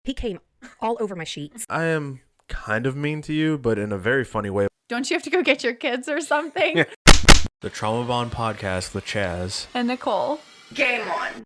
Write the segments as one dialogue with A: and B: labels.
A: He came all over my sheets.
B: I am kind of mean to you, but in a very funny way.
C: Don't you have to go get your kids or something?
B: The Trauma Bond Podcast with Chaz
C: and Nicole.
A: Game on.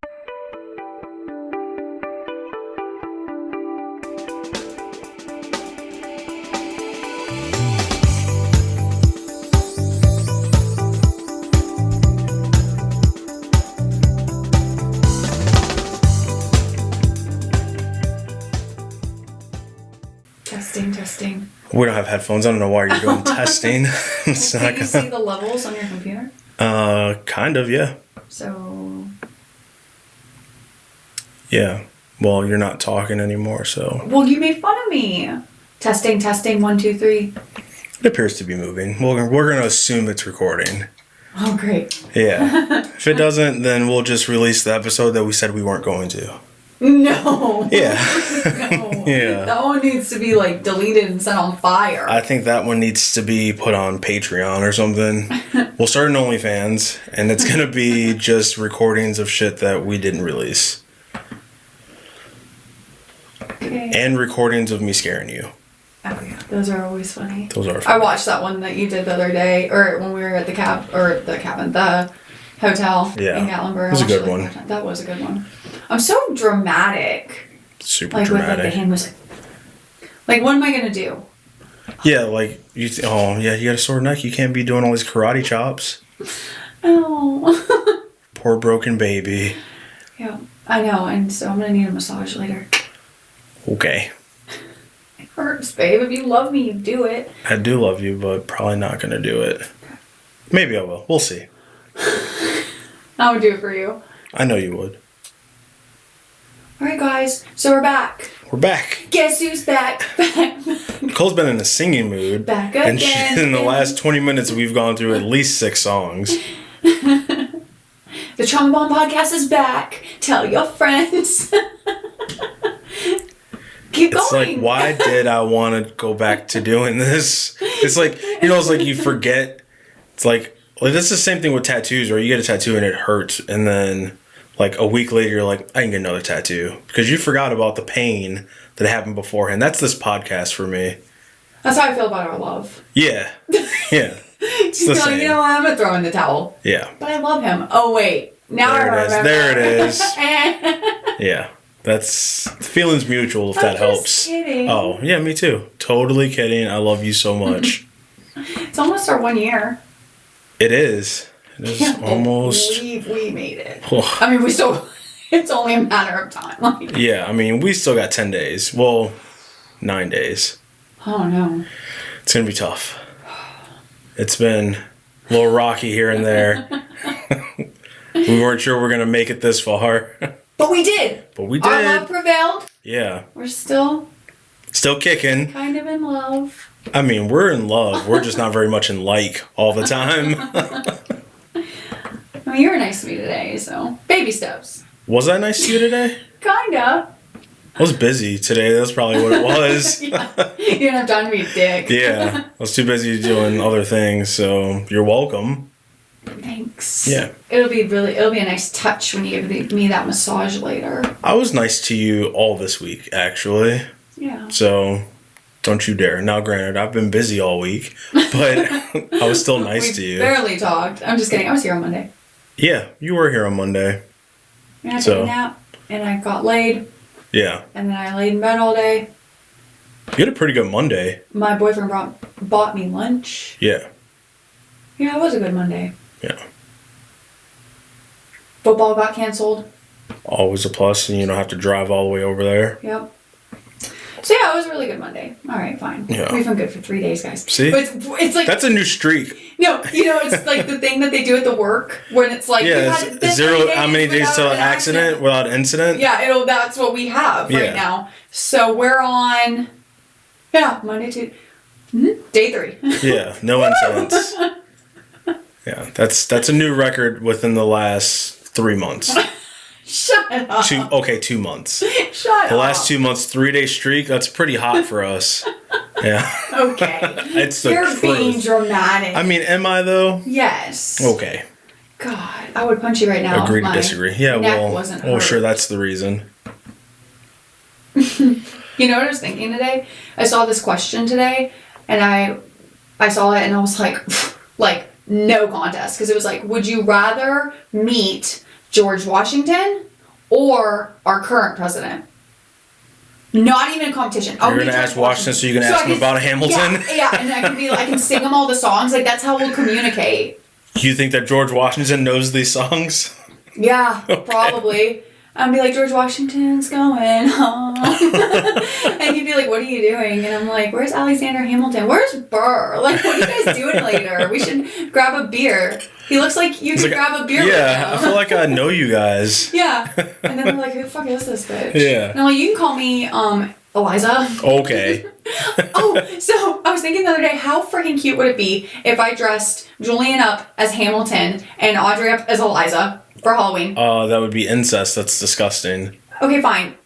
C: Testing.
D: We don't have headphones. I don't know why you're doing testing. It's
C: Can you see the levels on your computer?
D: Kind of, yeah.
C: So...
D: Yeah. Well, you're not talking anymore, so...
C: Well, you made fun of me. Testing, 1, 2, 3.
D: It appears to be moving. We're going to assume it's recording.
C: Oh, great.
D: Yeah. If it doesn't, then we'll just release the episode that we said we weren't going to.
C: No.
D: Yeah.
C: No.
D: Yeah.
C: That one needs to be, like, deleted and set on fire.
D: I think that one needs to be put on Patreon or something. We'll start an OnlyFans, and it's going to be just recordings of shit that we didn't release.
C: Okay.
D: And recordings of me scaring you.
C: Oh, yeah. Those are always funny.
D: Those are
C: I
D: fun.
C: watched that one that you did the other day, or when we were at the hotel in Gatlinburg.
D: It was a good one.
C: That was a good one. I'm so dramatic.
D: Super
C: like
D: dramatic.
C: With like the hand was like, what am I gonna do?
D: Yeah, like you got a sore neck. You can't be doing all these karate chops.
C: Oh.
D: Poor broken baby.
C: Yeah, I know, and so I'm gonna need a massage later.
D: Okay.
C: It hurts, babe. If you love me, you do it.
D: I do love you, but probably not gonna do it. Maybe I will. We'll see.
C: I would do it for you.
D: I know you would.
C: Alright, guys, so we're back.
D: We're back.
C: Guess who's back?
D: Nicole's been in a singing mood.
C: Back
D: And
C: again.
D: in the last 20 minutes, we've gone through at least 6 songs.
C: The Trauma Bond Podcast is back. Tell your friends. Keep
D: It's
C: going.
D: like, why did I want to go back to doing this? It's like, it's like you forget. It's like this is the same thing with tattoos, where you get a tattoo and it hurts, and then like a week later you're like, I can get another tattoo, because you forgot about the pain that happened beforehand. That's this podcast for me.
C: That's how I feel about our love.
D: Yeah. Yeah. It's the same.
C: You know what? I'm going to throw in the towel.
D: Yeah.
C: But I love him. Oh, wait. Now I remember.
D: There it is. Yeah. That's feelings mutual, if that helps.
C: Just kidding.
D: Oh, yeah, me too. Totally kidding. I love you so much.
C: It's almost our 1 year.
D: It is. It is almost.
C: We made it. I mean, we still. It's only a matter of time. Like,
D: Yeah, I mean, we still got 10 days. Well, 9 days.
C: oh no.
D: It's going to be tough. It's been a little rocky here and there. We weren't sure we're going to make it this far.
C: But we did.
D: But we
C: Our
D: did.
C: love prevailed.
D: Yeah.
C: We're still
D: Still kicking.
C: kind of in love.
D: I mean, we're in love. We're just not very much in like all the time.
C: I mean, you were nice to me today, so baby steps.
D: Was I nice to you today?
C: Kinda.
D: I was busy today. That's probably what it was.
C: Yeah. You didn't have time to be a dick.
D: Yeah. I was too busy doing other things, so you're welcome.
C: Thanks.
D: Yeah.
C: It'll be a nice touch when you give me that massage later.
D: I was nice to you all this week, actually.
C: Yeah.
D: So don't you dare. Now, granted, I've been busy all week, but I was still nice to you.
C: Barely talked. I'm just kidding. I was here on Monday.
D: Yeah, you were here on Monday.
C: And I took a nap, and I got laid,
D: Yeah.
C: and then I laid in bed all day.
D: You had a pretty good Monday.
C: My boyfriend bought me lunch.
D: Yeah.
C: Yeah, it was a good Monday.
D: Yeah.
C: Football got canceled.
D: Always a plus, and you don't have to drive all the way over there.
C: Yep. So yeah, it was a really good Monday. All right, fine.
D: Yeah.
C: We've been good for 3 days, guys.
D: See?
C: But it's like...
D: That's a new streak.
C: No, it's like the thing that they do at the work when it's like...
D: Yeah,
C: we've had this
D: zero.
C: many
D: How many days
C: without
D: till
C: an
D: accident without incident?
C: Yeah, that's what we have
D: Yeah.
C: right now. So we're on... Yeah, Monday, Tuesday... Day 3.
D: Yeah, no incidents. Yeah, that's a new record within the last 3 months.
C: Shut up.
D: 2 months.
C: Shut up.
D: The last 2 months, 3-day streak. That's pretty hot for us. Yeah.
C: Okay.
D: It's the
C: You're
D: truth.
C: being dramatic.
D: I mean, am I though?
C: Yes.
D: Okay.
C: God, I would punch you right now.
D: Agree
C: if
D: to
C: my
D: disagree. Yeah,
C: neck
D: well,
C: wasn't
D: sure,
C: hurt.
D: that's the reason.
C: You know what I was thinking today? I saw this question today, and I saw it, and I was like, like, no contest. Because it was like, would you rather meet George Washington or our current president? Not even a competition.
D: You're going to ask Washington, so you're going to ask him about Hamilton?
C: Yeah, and I can sing him all the songs. Like, that's how we'll communicate.
D: You think that George Washington knows these songs?
C: Yeah, probably. I'd be like, George Washington's going home. And he'd be like, what are you doing? And I'm like, where's Alexander Hamilton? Where's Burr? Like, what are you guys doing later? We should grab a beer. He looks like you could grab a beer with him.
D: Yeah, I feel like I know you guys.
C: Yeah. And then they're like, who the fuck is this bitch?
D: Yeah.
C: And I'm like, you can call me Eliza.
D: Okay.
C: Oh, so I was thinking the other day, how freaking cute would it be if I dressed Julian up as Hamilton and Audrey up as Eliza for Halloween?
D: That would be incest. That's disgusting.
C: Okay, fine.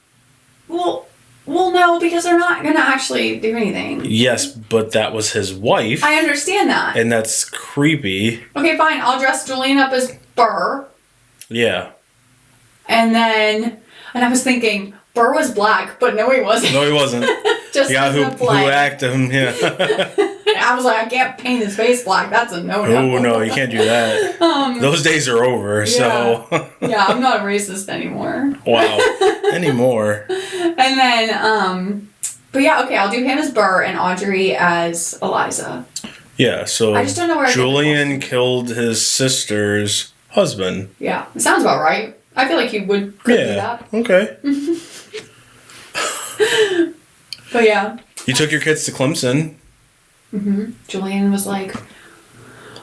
C: Well, no, because they're not gonna actually do anything.
D: Yes, but that was his wife.
C: I understand that.
D: And that's creepy.
C: Okay, fine. I'll dress Julian up as Burr.
D: Yeah.
C: And I was thinking, Burr was black, but no, he wasn't.
D: No, he wasn't.
C: Just
D: yeah, who acted him? Yeah.
C: I was like, I can't paint his face black. That's a no-no.
D: Oh no, you can't do that. Those days are over.
C: Yeah.
D: So.
C: Yeah, I'm not a racist anymore.
D: Wow. Anymore.
C: And then, but yeah, okay, I'll do him as Burr and Audrey as Eliza.
D: Yeah. So.
C: I just don't know where
D: Julian killed his sister's husband.
C: Yeah, it sounds about right. I feel like he could do that.
D: Okay.
C: But yeah.
D: You took your kids to Clemson.
C: Mm-hmm. Julian was like,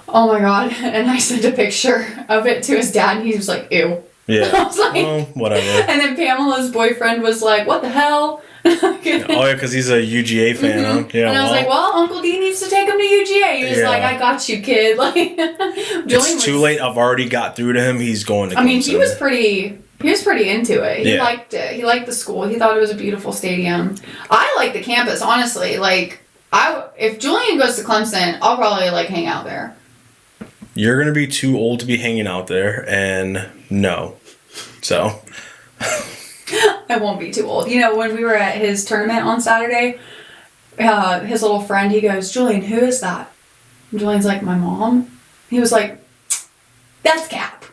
C: oh my god. And I sent a picture of it to his dad and he was like, ew.
D: Yeah.
C: I was like,
D: well, whatever.
C: And then Pamela's boyfriend was like, what the hell?
D: Oh yeah, because he's a UGA fan, huh? Yeah.
C: And I was like, well, Uncle D needs to take him to UGA. He was like, I got you, kid. Like,
D: it's too late. I've already got through to him. He's going to Clemson.
C: I mean, he was pretty into it. He
D: Yeah.
C: liked it. He liked the school. He thought it was a beautiful stadium. I like the campus, honestly. Like, if Julian goes to Clemson, I'll probably like hang out there.
D: You're gonna be too old to be hanging out there, and no. So.
C: I won't be too old. You know, when we were at his tournament on Saturday, his little friend, he goes, Julian, who is that? And Julian's like, my mom. He was like, that's Cap.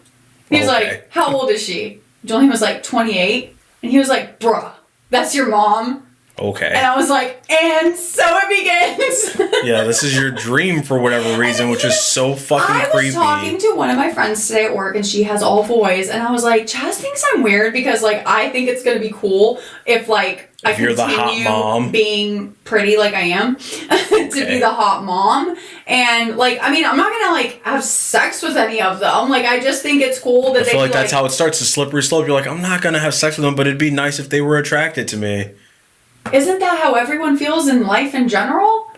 C: He was like, how old is she? Julian was like 28. And he was like, bruh, that's your mom?
D: Okay.
C: And I was like, and so it begins.
D: Yeah, this is your dream for whatever reason, which is so fucking creepy.
C: I was talking to one of my friends today at work, and she has all boys, and I was like, Chaz thinks I'm weird because, like, I think it's gonna be cool if, like, I
D: you're the hot mom,
C: being pretty like I am, to be the hot mom, and like, I mean, I'm not gonna like have sex with any of them. Like, I just think it's cool that
D: I feel like that's how it starts. A slippery slope. You're like, I'm not gonna have sex with them, but it'd be nice if they were attracted to me.
C: Isn't that how everyone feels in life in general?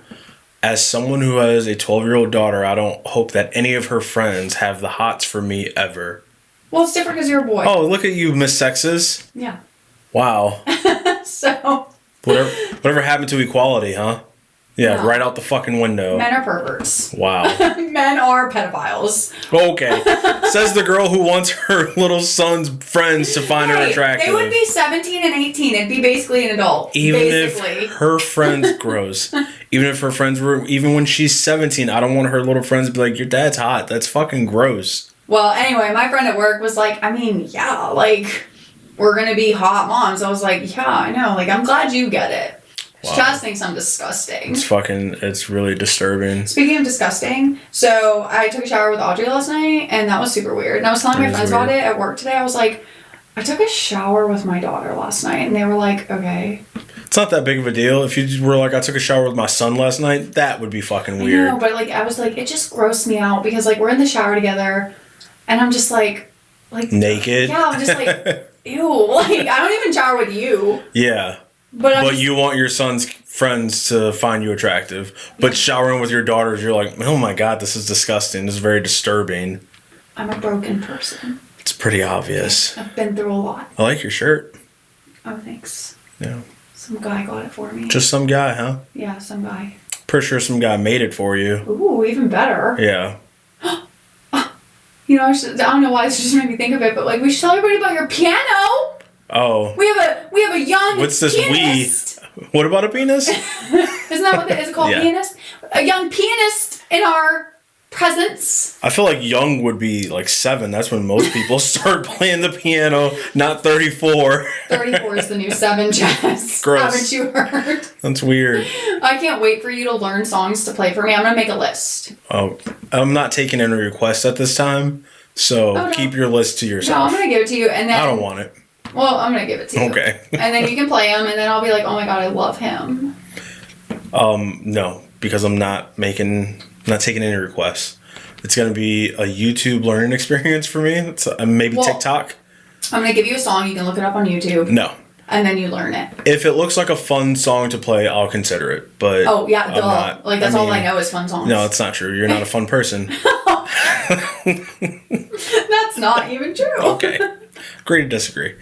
D: As someone who has a 12-year-old daughter, I don't hope that any of her friends have the hots for me ever.
C: Well, it's different because you're a boy.
D: Oh, look at you, Miss Sexes.
C: Yeah.
D: Wow.
C: So.
D: Whatever happened to equality, huh? Yeah,
C: No.
D: right out the fucking window.
C: Men are perverts.
D: Wow.
C: Men are pedophiles.
D: Okay. Says the girl who wants her little son's friends to find her attractive.
C: They would be 17 and 18. It'd be basically an adult.
D: Even
C: basically.
D: if her friends gross. Even if her friends were, even when she's 17, I don't want her little friends to be like, your dad's hot. That's fucking gross.
C: Well, anyway, my friend at work was like, I mean, yeah, like, we're going to be hot moms. I was like, yeah, I know. Like, I'm glad you get it.
D: Wow.
C: Chaz thinks I'm disgusting.
D: It's really disturbing.
C: Speaking of disgusting, so I took a shower with Audrey last night, and that was super weird. And I was telling my friends about it at work today. I was like, I took a shower with my daughter last night, and they were like, okay.
D: It's not that big of a deal. If you were like, I took a shower with my son last night, that would be fucking weird.
C: No, but like, I was like, it just grossed me out because like we're in the shower together, and I'm just like
D: naked.
C: Yeah, I'm just like, ew. Like, I don't even shower with you.
D: Yeah. But you want your son's friends to find you attractive. But showering with your daughters, you're like, oh my god, this is disgusting. This is very disturbing.
C: I'm a broken person.
D: It's pretty obvious.
C: I've been through a lot.
D: I like your shirt.
C: Oh, thanks.
D: Yeah.
C: Some guy got it for me.
D: Just some guy, huh?
C: Yeah, some guy.
D: Pretty sure some guy made it for you.
C: Ooh, even better.
D: Yeah.
C: You know, I don't know why this just made me think of it, but like, we should tell everybody about your piano.
D: Oh.
C: We have a young
D: What's this
C: pianist.
D: What about a penis?
C: Isn't that what is it called?
D: Yeah.
C: Pianist? A young pianist in our presence.
D: I feel like young would be like 7. That's when most people start playing the piano, not 34.
C: 34 is the new 7, Jess.
D: Gross.
C: Haven't you heard?
D: That's weird.
C: I can't wait for you to learn songs to play for me. I'm going to make a list.
D: Oh, I'm not taking any requests at this time, so
C: no.
D: keep your list to
C: No,
D: yourself.
C: I'm going to give it to you. And then
D: I don't want it.
C: Well, I'm going to give it to you.
D: Okay.
C: And then you can play them, and then I'll be like, oh my god, I love him.
D: No, because I'm not taking any requests. It's going to be a YouTube learning experience for me. It's maybe TikTok.
C: I'm going to give you a song. You can look it up on YouTube.
D: No.
C: And then you learn it.
D: If it looks like a fun song to play, I'll consider it. But
C: Oh, yeah,
D: I'm
C: duh.
D: not.
C: Like, that's all I know is fun songs.
D: No, it's not true. You're not a fun person.
C: That's not even true.
D: Okay. Agree to disagree.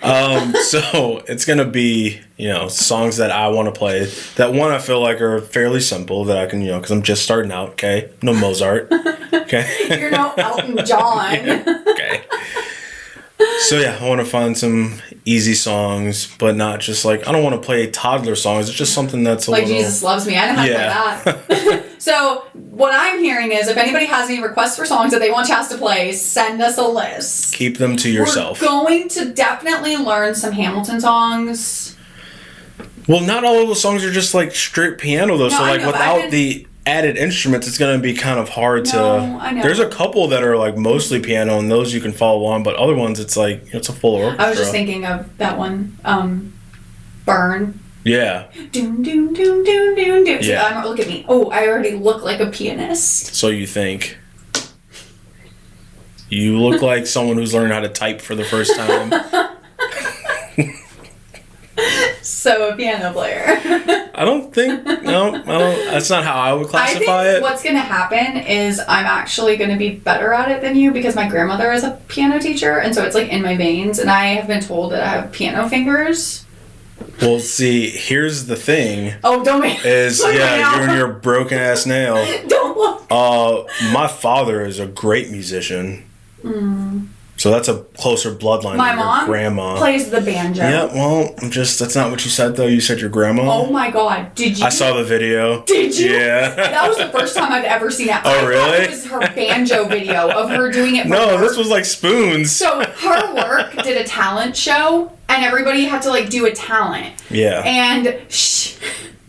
D: So it's going to be, songs that I want to play. That one I feel like are fairly simple that I can, because I'm just starting out, okay? No Mozart. Okay.
C: You're no Elton John.
D: Yeah, okay. So yeah, I want to find some easy songs, but not just like, I don't want to play toddler songs. It's just something that's a
C: like
D: little...
C: Jesus Loves Me. I know how to play that. So what I'm hearing is if anybody has any requests for songs that they want Chaz to play, send us a list.
D: Keep them to yourself.
C: We're going to definitely learn some Hamilton songs.
D: Well, not all of the songs are just like straight piano though.
C: No,
D: So
C: I
D: like
C: know,
D: without the added instruments, it's going to be kind of hard to...
C: I know.
D: There's a couple that are like mostly piano and those you can follow along, but other ones it's like, it's a full orchestra.
C: I was just thinking of that one, Burn.
D: Yeah.
C: Doom, doom, doom, doom, doom, doom.
D: Yeah.
C: So, look at me. Oh, I already look like a pianist.
D: So you think. You look like someone who's learning how to type for the first time.
C: So a piano player.
D: I don't. That's not how I would
C: I
D: classify
C: think
D: it.
C: what's going to happen is I'm actually going to be better at it than you because my grandmother is a piano teacher, and so it's like in my veins, and I have been told that I have piano fingers.
D: Well, see, here's the thing.
C: Oh, don't make
D: Is
C: look
D: yeah,
C: right
D: you're
C: now.
D: in your broken ass nail.
C: Don't look.
D: My father is a great musician. So that's a closer bloodline
C: My
D: than your
C: mom
D: grandma.
C: plays the banjo.
D: Yeah, well, that's not what you said though. You said your grandma.
C: Oh my god, did you?
D: I saw the video.
C: Did you?
D: Yeah.
C: That was the first time I've ever seen it.
D: Oh,
C: I thought
D: really?
C: it was her banjo video of her doing it for
D: No,
C: work.
D: this was like spoons.
C: So her work did a talent show, and everybody had to like do a talent.
D: Yeah.
C: And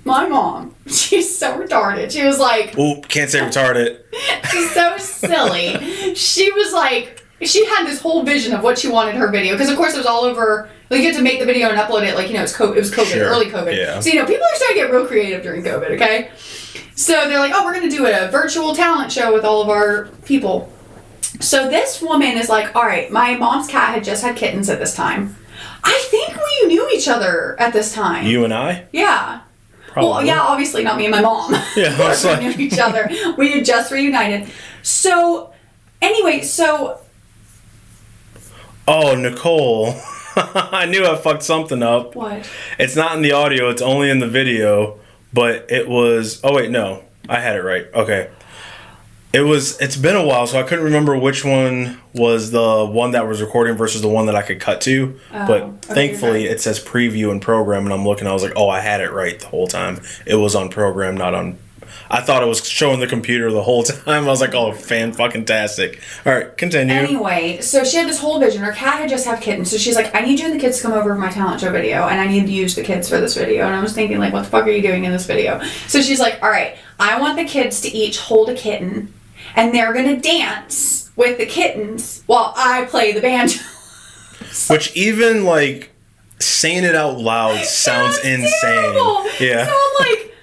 C: my mom, she's so retarded. She was like,
D: Oop, can't say retarded.
C: she's so silly. She was like, she had this whole vision of what she wanted her video, because of course it was all over. Like you had to make the video and upload it. Like it was COVID,
D: Sure.
C: early COVID.
D: Yeah.
C: So people are starting to get real creative during COVID. Okay. So they're like, oh, we're gonna do a virtual talent show with all of our people. So this woman is like, all right, my mom's cat had just had kittens at this time. I think we knew each other at this time.
D: You and I?
C: Yeah.
D: Probably.
C: Well, yeah, obviously not me and my mom.
D: Yeah,
C: Of course
D: I was
C: we
D: like-
C: knew each other. We had just reunited. So, anyway,
D: Oh, Nicole. I knew I fucked something up.
C: what?
D: It's not in the audio, it's only in the video. But it was... Oh, wait, no. I had it right. Okay. It's been a while, so I couldn't remember which one was the one that was recording versus the one that I could cut to. But
C: okay,
D: thankfully,
C: you're right.
D: it says preview and program, and I'm looking, I was like, oh, I had it right the whole time. It was on program, not on... I thought it was showing the computer the whole time. I was like, oh, fan-fucking-tastic. All right, continue.
C: Anyway, so she had this whole vision. Her cat had just had kittens. So she's like, I need you and the kids to come over for my talent show video, and I need to use the kids for this video. And I was thinking, like, what the fuck are you doing in this video? So she's like, all right, I want the kids to each hold a kitten, and they're going to dance with the kittens while I play the banjo.
D: Which even, like, saying it out loud sounds insane.
C: Terrible.
D: Yeah.
C: So I'm like,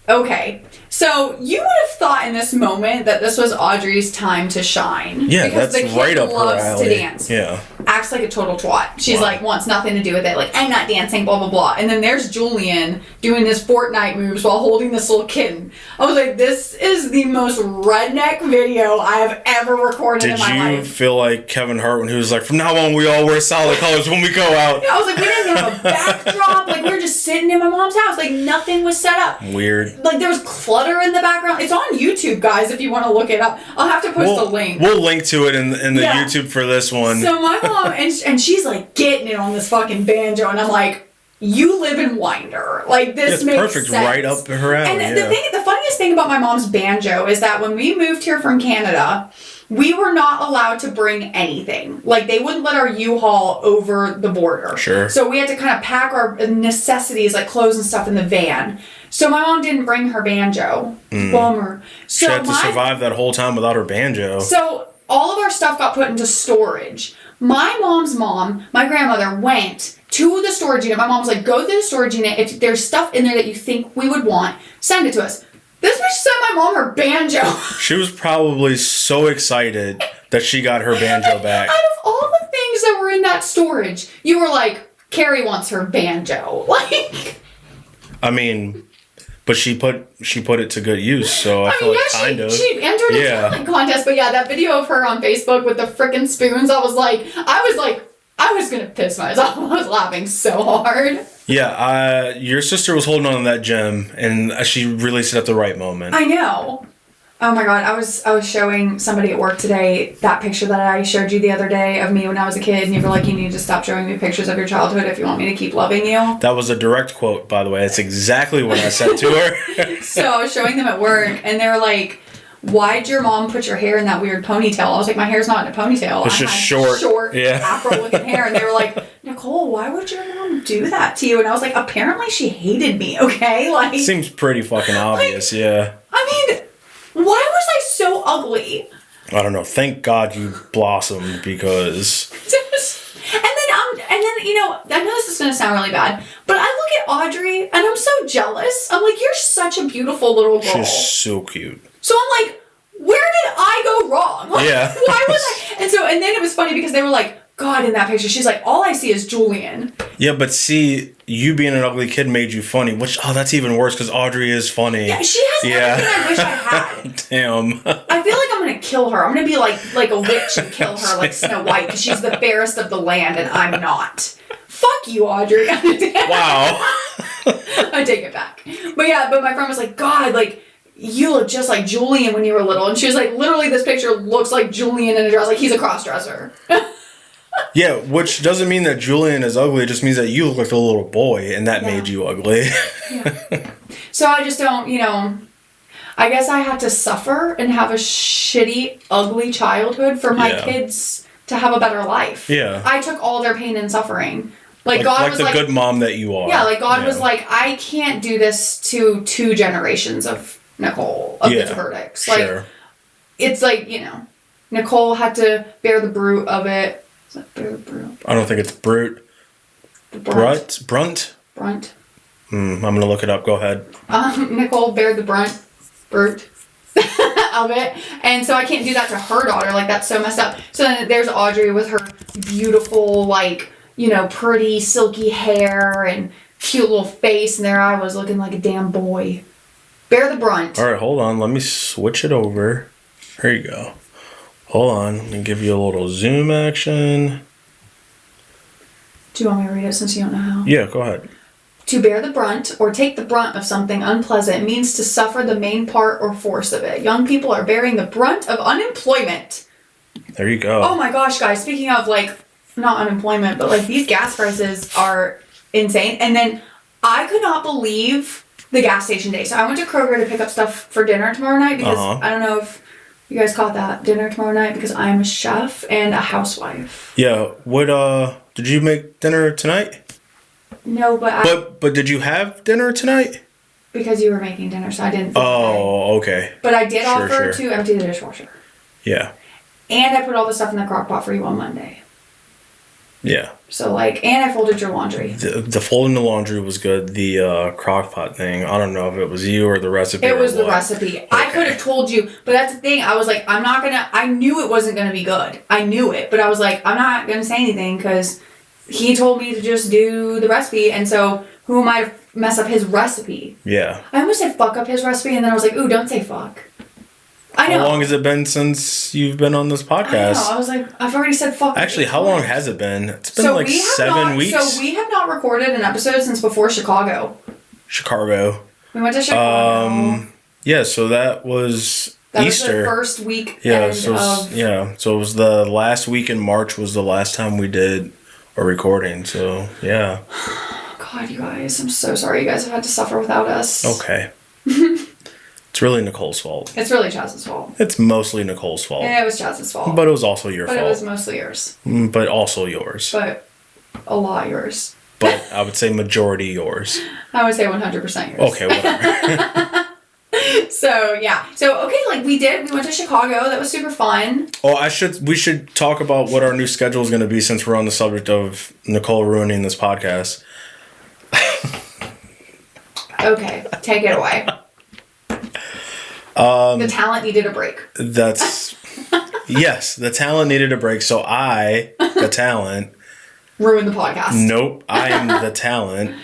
C: okay. So you would have thought in this moment that this was Audrey's time to shine.
D: Yeah,
C: because
D: that's
C: the kid
D: right up her
C: loves
D: alley.
C: to dance.
D: Yeah.
C: Acts like a total twat. She's
D: Wow.
C: like, wants nothing to do with it. Like, I'm not dancing, blah, blah, blah. And then there's Julian doing his Fortnite moves while holding this little kitten. I was like, this is the most redneck video I have ever recorded
D: Did
C: in my
D: you
C: life.
D: feel like Kevin Hart when he was like, from now on, we all wear solid colors when we go out?
C: I was like, we didn't have a backdrop. Like, we were just sitting in my mom's house. Like, nothing was set up.
D: Weird.
C: Like, there was clutter flutter in the background. It's on YouTube, guys, if you want to look it up. I'll have to post a link.
D: We'll link to it in the YouTube for this one.
C: So my mom, and she's like getting it on this fucking banjo, and I'm like, you live in Winder. Like, this makes
D: perfect,
C: sense.
D: right up her alley.
C: And the funniest thing about my mom's banjo is that when we moved here from Canada, we were not allowed to bring anything. Like, they wouldn't let our U-Haul over the border.
D: Sure.
C: So we had to kind of pack our necessities, like clothes and stuff, in the van. So my mom didn't bring her banjo. Bummer. So
D: she had to survive that whole time without her banjo.
C: So all of our stuff got put into storage. My mom's mom, my grandmother, went to the storage unit. My mom was like, go to the storage unit. If there's stuff in there that you think we would want, send it to us. This bitch sent my mom her banjo.
D: She was probably so excited that she got her banjo back.
C: Out of all the things that were in that storage, you were like, Carrie wants her banjo. Like,
D: I mean, but she put it to good use, so I feel like kind of.
C: She entered a talent contest, but yeah, that video of her on Facebook with the frickin' spoons, I was gonna piss myself. I was laughing so hard.
D: Yeah, your sister was holding on to that gem, and she released it at the right moment.
C: I know. Oh my god, I was showing somebody at work today that picture that I showed you the other day of me when I was a kid, and you were like, you need to stop showing me pictures of your childhood if you want me to keep loving you.
D: That was a direct quote, by the way. That's exactly what I said to her.
C: So I was showing them at work, and they were like, why'd your mom put your hair in that weird ponytail? I was like, my hair's not in a ponytail.
D: It's just short
C: afro-looking hair. And they were like, Nicole, why would your mom do that to you? And I was like, apparently she hated me, okay? Like,
D: seems pretty fucking obvious, yeah.
C: I mean, why was I so ugly?
D: I don't know. Thank God you blossomed, because...
C: And then, you know, I know this is going to sound really bad, but I look at Audrey, and I'm so jealous. I'm like, you're such a beautiful little girl.
D: She's so cute.
C: So I'm like, where did I go wrong? Like,
D: yeah.
C: Why was I? And then it was funny because they were like, God, in that picture, she's like, all I see is Julian.
D: Yeah, but see, you being an ugly kid made you funny, which, that's even worse because Audrey is funny.
C: Yeah, she has everything I wish I had.
D: Damn.
C: I feel like I'm going to kill her. I'm going to be like a witch and kill her like Snow White because she's the fairest of the land and I'm not. Fuck you, Audrey.
D: Wow.
C: I take it back. But my friend was like, God, like, you look just like Julian when you were little. And she was like, literally, this picture looks like Julian in a dress. Like, he's a cross-dresser.
D: Yeah, which doesn't mean that Julian is ugly. It just means that you look like a little boy, and that made you ugly.
C: Yeah. So I just don't, I guess I had to suffer and have a shitty, ugly childhood for my kids to have a better life.
D: Yeah.
C: I took all their pain and suffering. Like God was
D: the good mom that you are.
C: Yeah, like God was like, I can't do this to 2 generations of Nicole, of the verdicts. Like, it's like, Nicole had to bear the brunt of it. Is that bear the brunt?
D: I don't think it's brute.
C: The brunt.
D: Brunt? I'm going to look it up. Go ahead.
C: Nicole bared the brunt of it. And so I can't do that to her daughter. Like, that's so messed up. So then there's Audrey with her beautiful, like, pretty silky hair and cute little face. And there I was looking like a damn boy. Bear the brunt.
D: All right, hold on. Let me switch it over. There you go. Hold on. Let me give you a little zoom action.
C: Do you want me to read it since you don't know how?
D: Yeah, go ahead.
C: To bear the brunt or take the brunt of something unpleasant means to suffer the main part or force of it. Young people are bearing the brunt of unemployment.
D: There you go.
C: Oh my gosh, guys. Speaking of, like, not unemployment, but, like, these gas prices are insane. And then I could not believe the gas station day. So I went to Kroger to pick up stuff for dinner tomorrow night because I don't know if you guys caught that, dinner tomorrow night, because I'm a chef and a housewife.
D: Yeah. What, did you make dinner tonight?
C: No, but
D: But did you have dinner tonight?
C: Because you were making dinner, so I didn't.
D: Okay.
C: But I did offer to empty the dishwasher.
D: Yeah.
C: And I put all the stuff in the crock pot for you on Monday.
D: Yeah.
C: So, like, and I folded your laundry.
D: The folding the laundry was good. The crock pot thing, I don't know if it was you or the recipe.
C: It was the recipe. Okay. I could have told you, but that's the thing. I was like, I knew it wasn't going to be good. I knew it, but I was like, I'm not going to say anything because he told me to just do the recipe, and so who am I to mess up his recipe?
D: Yeah.
C: I almost said fuck up his recipe, and then I was like, ooh, don't say fuck. I know.
D: How long has it been since you've been on this podcast?
C: I know. I was like, I've already said fuck.
D: Actually, how long has it been? It's been like 7 weeks.
C: So we have not recorded an episode since before Chicago.
D: Chicago.
C: We went to Chicago.
D: Yeah, so that was Easter.
C: Was the first week.
D: So it was the last week in March was the last time we did a recording. So yeah.
C: God, you guys, I'm so sorry you guys have had to suffer without us.
D: Okay. It's really Nicole's fault.
C: It's really Chaz's fault.
D: It's mostly Nicole's fault.
C: Yeah, it was Chaz's fault.
D: But it was also your fault.
C: But it was mostly yours.
D: But also yours.
C: But a lot yours.
D: But I would say majority yours.
C: I would say 100% yours.
D: Okay, whatever.
C: So, yeah. So, okay, like we went to Chicago. That was super fun.
D: Oh, we should talk about what our new schedule is going to be since we're on the subject of Nicole ruining this podcast.
C: Okay, take it away. The talent needed a break.
D: Yes, the talent needed a break. So the talent,
C: ruined the podcast.
D: Nope, I am the talent.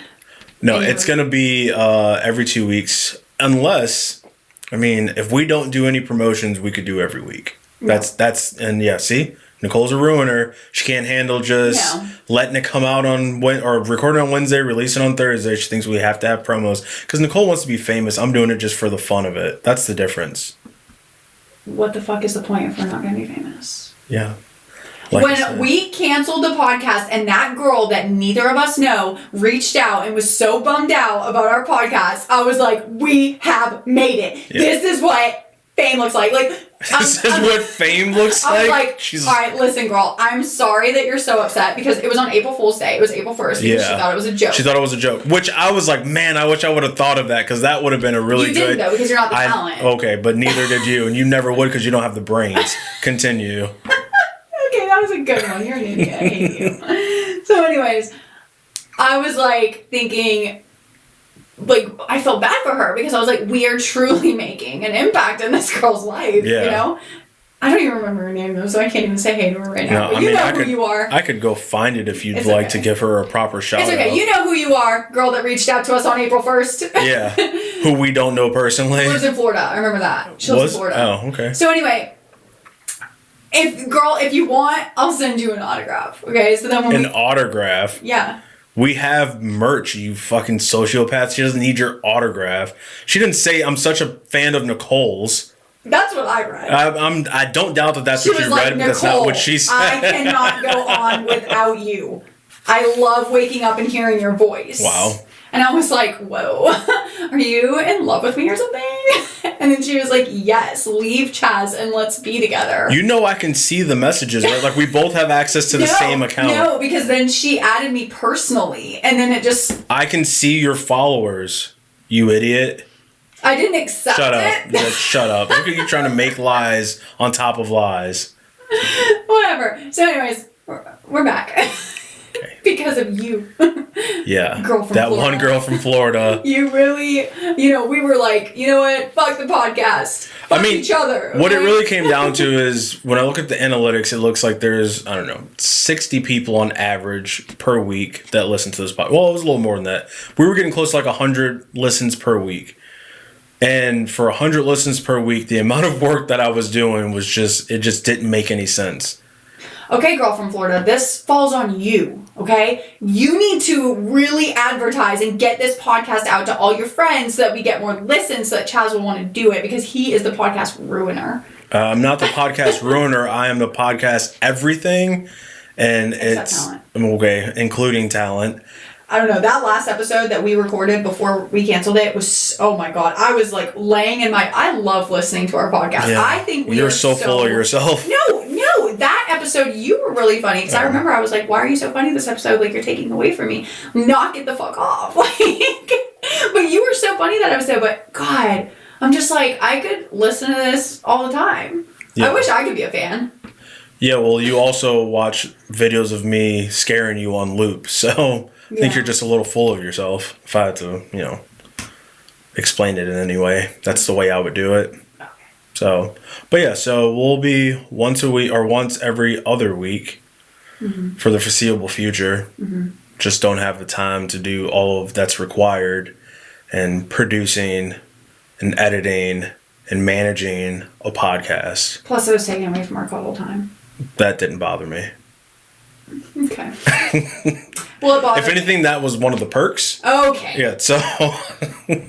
D: No, it's going to be every 2 weeks. Unless, if we don't do any promotions, we could do every week.
C: No.
D: See? Nicole's a ruiner. She can't handle just letting it come out or recording on Wednesday, releasing on Thursday. She thinks we have to have promos. Because Nicole wants to be famous. I'm doing it just for the fun of it. That's the difference.
C: What the fuck is the point if we're not going to be famous?
D: Yeah.
C: When we canceled the podcast and that girl that neither of us know reached out and was so bummed out about our podcast, I was like, we have made it. Yeah. This is what fame looks like.
D: This is what fame looks like?
C: I was like, all right, listen, girl, I'm sorry that you're so upset because it was on April Fool's Day. It was April 1st because she thought it was a joke.
D: She thought it was a joke, which I was like, man, I wish I would have thought of that because that would have been a really good...
C: You didn't, though, because you're not the talent.
D: Okay, but neither did you, and you never would because you don't have the brains. Continue.
C: Okay, that was a good one. You're an idiot. I hate you. So anyways, I was like thinking, I felt bad for her because I was like, we are truly making an impact in this girl's life, you know? I don't even remember her name though, so I can't even say hey to her right now.
D: No,
C: but you know who you are.
D: I could go find it if you'd like to give her a proper shout out.
C: It's okay. You know who you are, girl that reached out to us on April 1st.
D: Yeah. Who we don't know personally.
C: Lives in Florida. I remember that. She lives in Florida.
D: Oh, okay.
C: So anyway... If you want, I'll send you an autograph. Okay, so then
D: when autograph?
C: Yeah.
D: We have merch, you fucking sociopath. She doesn't need your autograph. She didn't say I'm such a fan of Nicole's.
C: That's what I read.
D: I don't doubt that that's what you read, but that's not what she said.
C: I cannot go on without you. I love waking up and hearing your voice.
D: Wow.
C: And I was like, whoa, are you in love with me or something? And then she was like, yes, leave Chaz and let's be together.
D: You know I can see the messages, right? Like we both have access to the same account.
C: No, because then she added me personally. And then it just...
D: I can see your followers, you idiot.
C: I didn't accept
D: it.
C: Yeah,
D: shut up. Look at you trying to make lies on top of lies.
C: Whatever. So anyways, we're back. Because of you.
D: Yeah.
C: Girl from
D: that
C: Florida.
D: One girl from Florida.
C: You really, we were like, you know what? Fuck the podcast. Fuck each other. Okay?
D: What it really came down to is when I look at the analytics, it looks like there's, 60 people on average per week that listen to this podcast. Well, it was a little more than that. We were getting close to 100 listens per week. And for 100 listens per week, the amount of work that I was doing was it just didn't make any sense.
C: Okay, girl from Florida, this falls on you, okay? You need to really advertise and get this podcast out to all your friends so that we get more listens so that Chaz will want to do it because he is the podcast ruiner.
D: I'm not the podcast ruiner. I am the podcast everything. And
C: talent.
D: Okay, including talent.
C: I don't know, that last episode that we recorded before we canceled it was, oh my God, I was laying in I love listening to our podcast.
D: Yeah.
C: I think
D: you're so full of yourself.
C: No, that episode, you were really funny because I remember I was like, why are you so funny this episode? You're taking away from me. Knock it the fuck off. But you were so funny that episode, but God, I'm just I could listen to this all the time. Yeah. I wish I could be a fan.
D: Yeah, well, you also watch videos of me scaring you on loop, so I think you're just a little full of yourself. If I had to, explain it in any way, that's the way I would do it. Okay. So, but yeah, so we'll be once a week or once every other week for the foreseeable future. Mm-hmm. Just don't have the time to do all of that's required and producing and editing and managing a podcast.
C: Plus, it was taken away from our cuddle time.
D: That didn't bother me.
C: Okay. Well, it bothers
D: If anything, that was one of the perks.
C: Okay.
D: Yeah, so.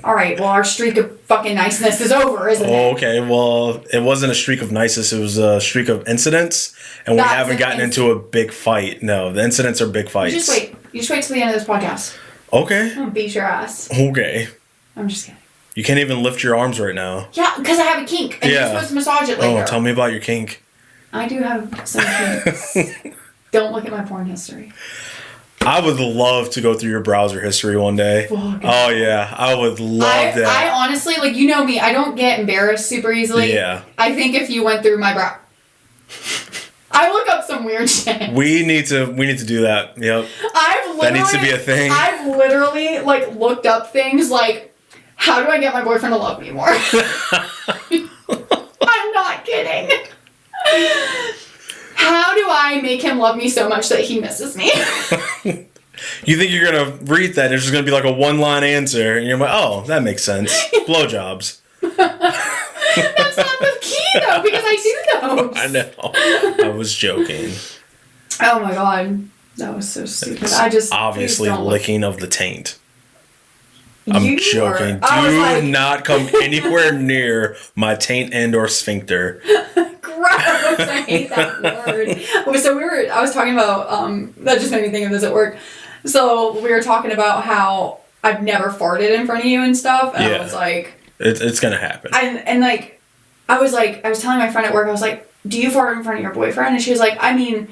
C: All right. Well, our streak of fucking niceness is over, isn't it?
D: Okay, well, it wasn't a streak of niceness. It was a streak of incidents. And we
C: That's
D: haven't gotten into a big fight. No, the incidents are big fights.
C: You just wait. You just wait till the end of this podcast.
D: Okay.
C: I'm gonna beat your ass.
D: Okay.
C: I'm just kidding.
D: You can't even lift your arms right now.
C: Yeah, because I have a kink. And you're supposed to massage it later.
D: Oh, tell me about your kink.
C: I do have some kinks. Don't look at my porn history.
D: I would love to go through your browser history one day.
C: Fuck.
D: Oh, yeah. I would love that.
C: I honestly, like, you know me, I don't get embarrassed super easily.
D: Yeah.
C: I think if you went through my I look up some weird shit.
D: We need to do that. Yep. That needs to be a thing.
C: I've literally, like, looked up things like, how do I get my boyfriend to love me more? I'm not kidding. How do I make him love me so much that he misses me?
D: You think you're going to read that, it's just going to be like a one-line answer, and you're like, oh, that makes sense. Blowjobs.
C: That's not the key, though, because I do those.
D: I know. I was joking.
C: Oh, my God. That was so stupid.
D: It's obviously licking of the taint. I'm joking. Do not come anywhere near my taint and or sphincter.
C: Gross. I hate that word. So I was talking about, that just made me think of this at work. So we were talking about how I've never farted in front of you and stuff. And I was like...
D: It's going to happen.
C: And like, I was telling my friend at work, I was like, do you fart in front of your boyfriend? And she was like, I mean...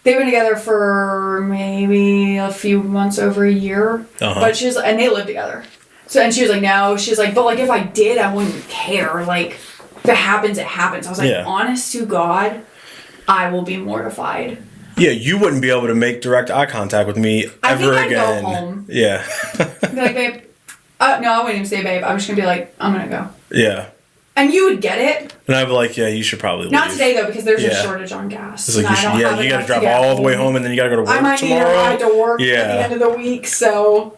C: They've been together for maybe a few months, over a year. But she was, and they live together. So, and she was like, no. She's like, but like if I did, I wouldn't care. Like, if it happens, it happens. I was like, honest to God, I will be mortified.
D: Yeah, you wouldn't be able to make direct eye contact with me ever again.
C: I'd go home.
D: Yeah.
C: Be like, babe. No, I wouldn't even say babe. I'm just gonna be like, I'm gonna go.
D: Yeah.
C: And you would get it.
D: And I'd be like, yeah, you should probably leave.
C: Not today, though, because there's a shortage on gas.
D: It's like, you got to drive all the way home, and then you got to go to work tomorrow.
C: I might need a ride to work at the end of the week, so...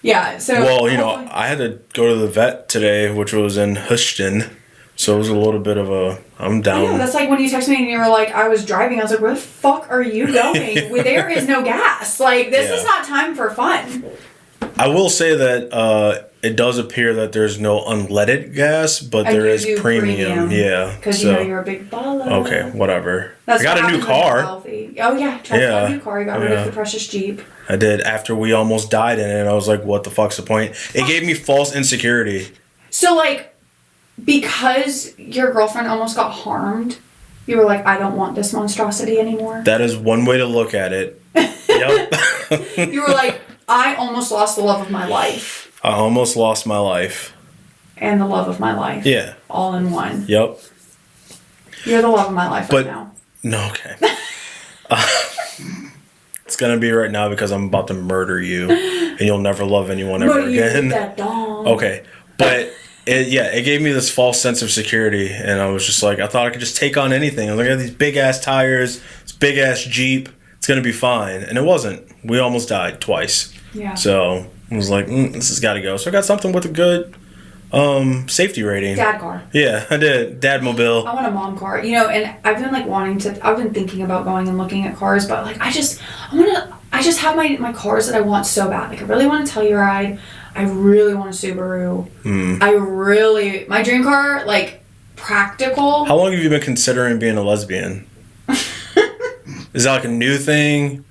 C: Yeah, so...
D: Well, I had to go to the vet today, which was in Houston, so it was a little bit of a... I'm down.
C: I know, that's like when you texted me and you were like, I was driving, I was like, where the fuck are you going? There is no gas. Like, this is not time for fun.
D: I will say that it does appear that there's no unleaded gas, but there is premium. Yeah.
C: Because you're a big baller.
D: Okay, whatever. I got a new car.
C: Oh, yeah. Tried to buy a new car. You got rid of the precious Jeep.
D: I did. After we almost died in it, and I was like, what the fuck's the point? It gave me false insecurity. So,
C: like, because your girlfriend almost got harmed, you were like, I don't want this monstrosity anymore?
D: That is one way to look at it. Yep.
C: You were like... I almost lost the love of my life.
D: I almost lost my life.
C: And the love of my life.
D: Yeah.
C: All in one.
D: Yep.
C: You're the love of my life right now.
D: No, okay. It's going to be right now because I'm about to murder you. And you'll never love anyone ever again.
C: That dong.
D: Okay. But, it gave me this false sense of security. And I was just like, I thought I could just take on anything. I was like, I got these big-ass tires, this big-ass Jeep. It's going to be fine. And it wasn't. We almost died twice.
C: Yeah.
D: So I was like, this has got to go. So I got something with a good safety rating.
C: Dad car.
D: Yeah, I did. Dad mobile.
C: I want a mom car. And I've been like I've been thinking about going and looking at cars, but like I just have my cars that I want so bad. Like I really want a Telluride. I really want a Subaru. My dream car, like practical.
D: How long have you been considering being a lesbian? Is that like a new thing?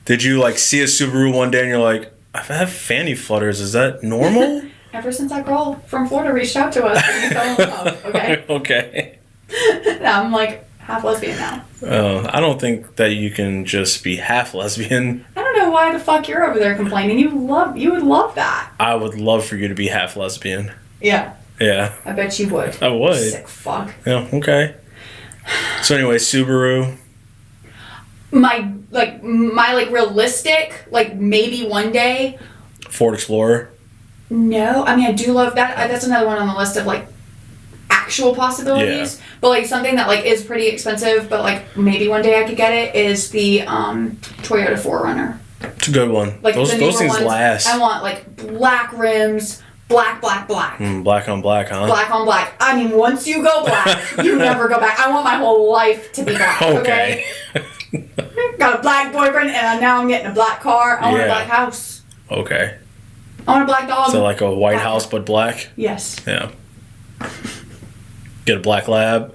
D: Did you like see a Subaru one day and you're like, I have fanny flutters. Is that normal?
C: Ever since that girl from Florida reached out to us, we fell in love. Okay.
D: Okay.
C: Now I'm like half lesbian now.
D: I don't think that you can just be half lesbian.
C: I don't know why the fuck you're over there complaining. You would love that.
D: I would love for you to be half lesbian.
C: Yeah.
D: Yeah.
C: I bet you would.
D: I would.
C: Sick fuck.
D: Yeah. Okay. So anyway, Subaru.
C: My realistic, like maybe one day.
D: Ford Explorer.
C: No, I mean I do love that. That's another one on the list of like actual possibilities. Yeah. But like something that like is pretty expensive, but like maybe one day I could get it is the Toyota 4Runner.
D: It's a good one.
C: Like
D: those things last.
C: I want like black rims. Black.
D: Black on black, huh?
C: Black on black. I mean, once you go black, you never go back. I want my whole life to be black. Okay. got a black boyfriend, and now I'm getting a black car. I want a black house.
D: Okay.
C: I want a black dog.
D: So like a white house but black?
C: Yes.
D: Yeah. Get a black lab?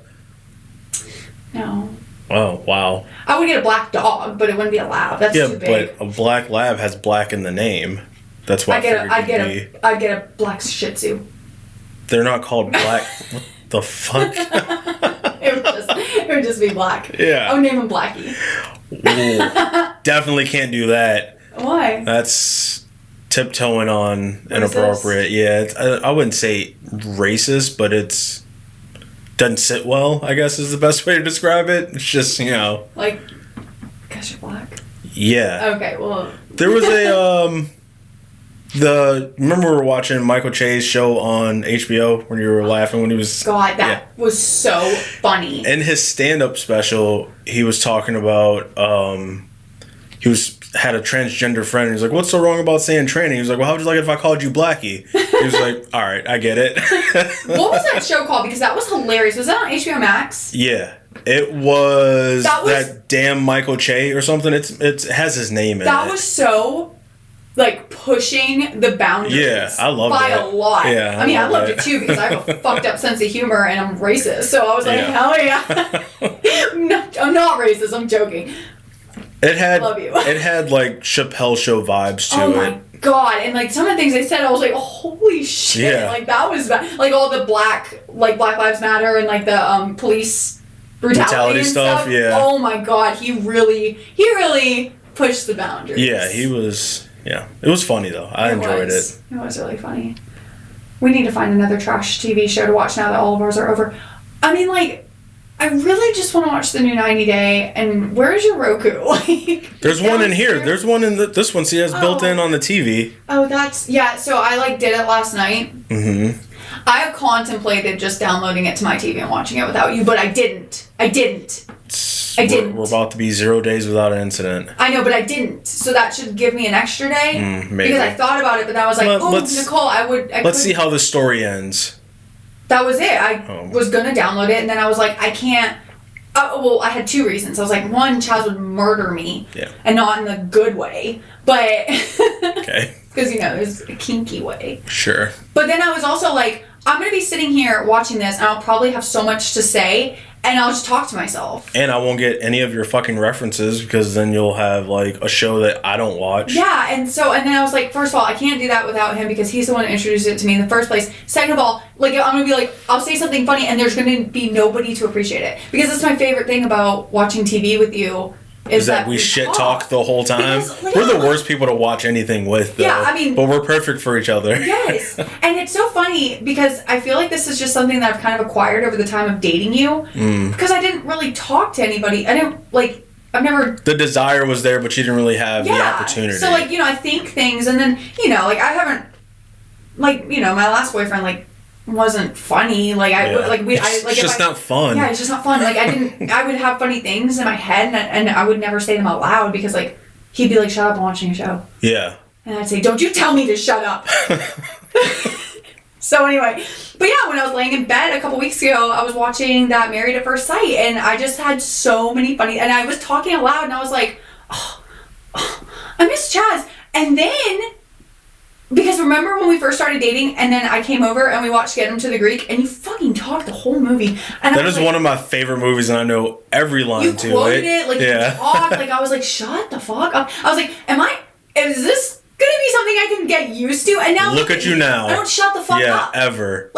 C: No.
D: Oh, wow.
C: I would get a black dog, but it wouldn't be a lab. That's too big.
D: But a black lab has black in the name. That's why
C: I'd get a black Shih Tzu.
D: They're not called black. What the fuck?
C: it would just be black.
D: Yeah.
C: I would name him Blackie.
D: Ooh, definitely can't do that.
C: Why?
D: That's tiptoeing on inappropriate. Yeah, I wouldn't say racist, but it's doesn't sit well, I guess is the best way to describe it. It's just,
C: like, because you're black.
D: Yeah.
C: Okay, well.
D: There was a remember we were watching Michael Che's show on HBO when you were laughing when he was...
C: God, that was so funny.
D: In his stand-up special, he was talking about, had a transgender friend, and he was like, what's so wrong about saying tranny? He was like, well, how would you like it if I called you Blackie? He was like, all right, I get it.
C: What was that show called? Because that was hilarious. Was that on HBO Max?
D: Yeah. It was that damn Michael Che or something. It has his name in it.
C: That was so... like pushing the boundaries.
D: Yeah, I loved it.
C: By a lot.
D: Yeah,
C: I mean, I loved it too because I have a fucked up sense of humor and I'm racist. So I was like, hell yeah. I'm not racist. I'm joking. Love you.
D: It had like Chappelle Show vibes to it.
C: Oh my god! And like some of the things they said, I was like, holy shit!
D: Yeah.
C: Like that was bad. Like all the Black Lives Matter and like the police brutality and stuff.
D: Yeah.
C: Oh my god! He really pushed the boundaries.
D: Yeah, he was. Yeah, it was funny though. I enjoyed it.
C: It was really funny. We need to find another trash TV show to watch now that all of ours are over. I mean, like, I really just want to watch the new 90 Day. And where's your Roku? Like,
D: there's one in here. There's one in this one. See, it's built in on the TV.
C: Oh, yeah. So I did it last night.
D: Mm-hmm.
C: I have contemplated just downloading it to my TV and watching it without you, but I didn't.
D: We're about to be 0 days without an incident.
C: I know, but I didn't. So that should give me an extra day.
D: Maybe.
C: Because I thought about it, but then I was like, Nicole,
D: let's see how the story ends.
C: That was it. I was going to download it, and then I was like, I can't. Well, I had two reasons. I was like, one, Chaz would murder me.
D: Yeah.
C: And not in the good way. But.
D: Okay.
C: Because, there's a kinky way.
D: Sure.
C: But then I was also like, I'm going to be sitting here watching this, and I'll probably have so much to say, and I'll just talk to myself.
D: And I won't get any of your fucking references, because then you'll have, like, a show that I don't watch.
C: Yeah, and then I was like, first of all, I can't do that without him, because he's the one who introduced it to me in the first place. Second of all, like, I'm going to be like, I'll say something funny, and there's going to be nobody to appreciate it. Because that's my favorite thing about watching TV with you. Is that
D: we shit talk the whole time?
C: Because,
D: we're the worst people to watch anything with, though.
C: Yeah, I mean...
D: But we're perfect for each other.
C: Yes. And it's so funny because I feel like this is just something that I've kind of acquired over the time of dating you. Because I didn't really talk to anybody. I've never...
D: The desire was there, but you didn't really have the opportunity.
C: So, I think things and then, I haven't... my last boyfriend, wasn't funny.
D: It's just not fun.
C: Yeah, it's just not fun. I would have funny things in my head and I would never say them out loud because, he'd be like, shut up, I'm watching a show.
D: Yeah.
C: And I'd say, don't you tell me to shut up. So anyway, but yeah, when I was laying in bed a couple weeks ago, I was watching that Married at First Sight and I just had so many funny, and I was talking out loud and I was like, I miss Chaz. And then, because remember when we first started dating and then I came over and we watched Get Him to the Greek and you fucking talked the whole movie. And
D: that is one of my favorite movies and I know every line to it.
C: You quoted it, you talked, I was like, shut the fuck up. I was like, is this gonna be something I can get used to? And now
D: look at you now.
C: I don't shut the fuck up.
D: Yeah, ever.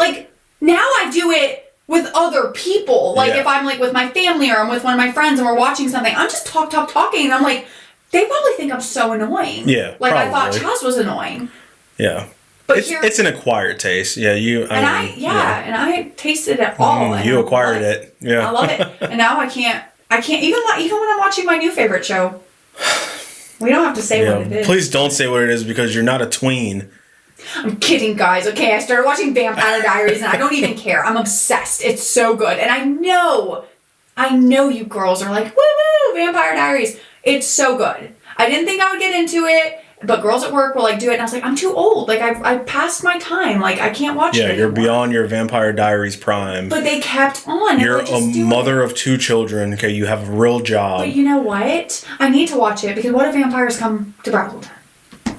C: Now I do it with other people. If I'm with my family or I'm with one of my friends and we're watching something, I'm just talking and I'm like, they probably think I'm so annoying.
D: Yeah,
C: I thought Chaz was annoying.
D: Yeah.
C: But
D: it's an acquired taste. Yeah, and
C: I tasted it all.
D: You acquired it. Yeah.
C: I love it. And now I can't even when I'm watching my new favorite show. We don't have to say what it is.
D: Please don't say what it is because you're not a tween.
C: I'm kidding, guys. Okay, I started watching Vampire Diaries and I don't even care. I'm obsessed. It's so good. And I know you girls are like, woo, Vampire Diaries. It's so good. I didn't think I would get into it. but girls at work will like do it, and I was like, I'm too old. Like I passed my time. Like I can't watch it.
D: Yeah, you're
C: anymore.
D: beyond your Vampire Diaries prime.
C: But they kept on.
D: You're
C: and just
D: a mother of 2 children. Okay, you have a real job.
C: But you know what? I need to watch it because what if vampires come to Brazelton?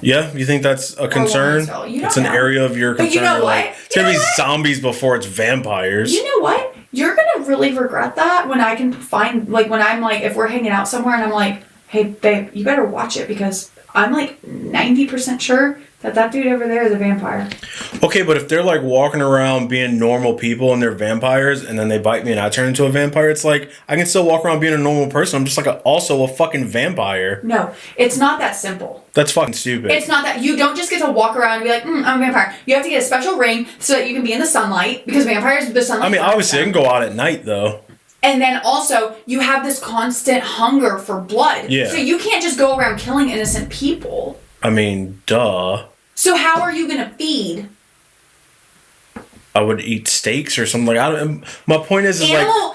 D: Yeah, you think that's a concern? It's an area of your concern.
C: But you know what?
D: It's gonna be zombies before it's vampires.
C: You know what? You're gonna really regret that when I can find, like, when I'm like, if we're hanging out somewhere and I'm like, hey babe, you better watch it because I'm like 90% sure that dude over there is a vampire.
D: Okay, but if they're like walking around being normal people and they're vampires and then they bite me and I turn into a vampire, it's like I can still walk around being a normal person. I'm just like also a fucking vampire.
C: No, it's not that simple.
D: That's fucking stupid.
C: It's not that. You don't just get to walk around and be like, I'm a vampire. You have to get a special ring so that you can be in the sunlight because vampires, the sunlight.
D: I mean, obviously I can go out at night though.
C: And then also, you have this constant hunger for blood.
D: Yeah.
C: So you can't just go around killing innocent people.
D: I mean, duh.
C: So how are you going to feed?
D: I would eat steaks or something. Like my point is
C: animal.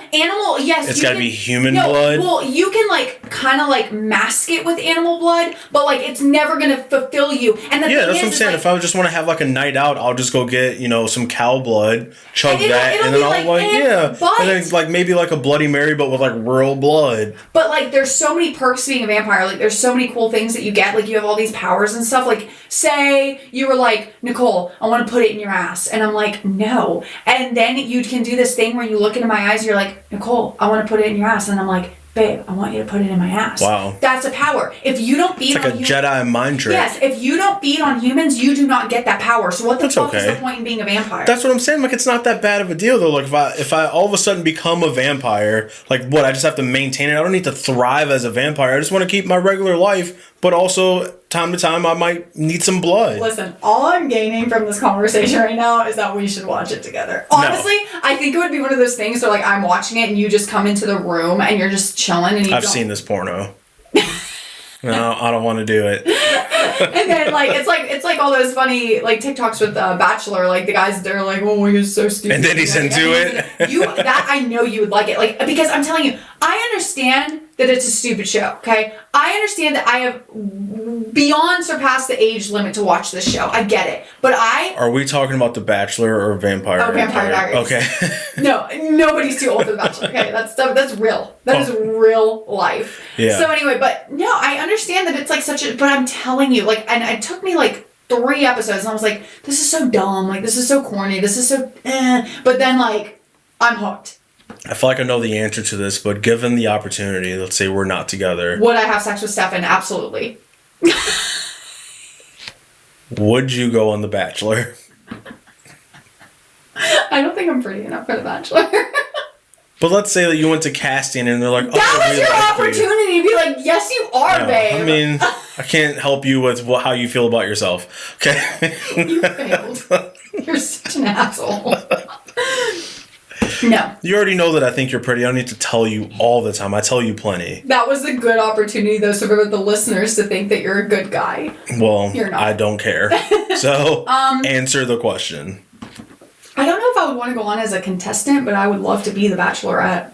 C: Yes,
D: it's got to be human blood.
C: Well, you can like kind of like mask it with animal blood, but like it's never gonna fulfill you. And
D: yeah, that's what I'm saying. Like, if I just want to have like a night out, I'll just go get some cow blood, chug that, and then I'll and then like maybe like a Bloody Mary, but with like real blood.
C: But like, there's so many perks to being a vampire. Like, there's so many cool things that you get. Like, you have all these powers and stuff. Like, say you were like, Nicole, I want to put it in your ass, and I'm like, no. And then you can do this thing where you look into my eyes, and you're like, Nicole, I want to put it in your ass, and I'm like, babe, I want you to put it in my ass.
D: Wow.
C: That's a power. If you don't feed
D: it's like
C: on
D: a Jedi mind trick.
C: Yes, if you don't feed on humans, you do not get that power. So what the fuck is the point in being a vampire?
D: That's what I'm saying. Like, it's not that bad of a deal though. Like, if I all of a sudden become a vampire, like what? I just have to maintain it. I don't need to thrive as a vampire. I just want to keep my regular life, but also time to time I might need some blood.
C: Listen, all I'm gaining from this conversation right now is that we should watch it together. Honestly, I think it would be one of those things where like I'm watching it and you just come into the room and you're just chilling and
D: I've seen this porno. No, I don't want to do it.
C: And then like it's like all those funny like TikToks with Bachelor, like the guys they're like, oh, he's so stupid.
D: And then he's into it.
C: That I know you would like it, like, because I'm telling you, I understand that it's a stupid show. Okay, I understand that I have beyond surpassed the age limit to watch this show. I get it, but
D: Are we talking about The Bachelor or Vampire?
C: Oh, Vampire Diaries.
D: Okay.
C: No, nobody's too old for The Bachelor. Okay, that's real. That is real life.
D: Yeah.
C: So anyway, but no, I understand that it's like such a. But I'm telling you, like, and it took me like 3 episodes, and I was like, this is so dumb. Like, this is so corny. This is so. But then like, I'm hooked.
D: I feel like I know the answer to this, but given the opportunity, let's say we're not together.
C: Would I have sex with Stefan? Absolutely.
D: Would you go on The Bachelor?
C: I don't think I'm pretty enough for The Bachelor.
D: But let's say that you went to casting and they're like,
C: that was your opportunity to be like, yes, you are, babe.
D: I mean, I can't help you with how you feel about yourself. Okay?
C: You failed. You're such an asshole. No.
D: You already know that I think you're pretty. I don't need to tell you all the time. I tell you plenty.
C: That was a good opportunity, though, so for the listeners to think that you're a good guy.
D: Well,
C: you're not.
D: I don't care. So, answer the question.
C: I don't know if I would want to go on as a contestant, but I would love to be the Bachelorette.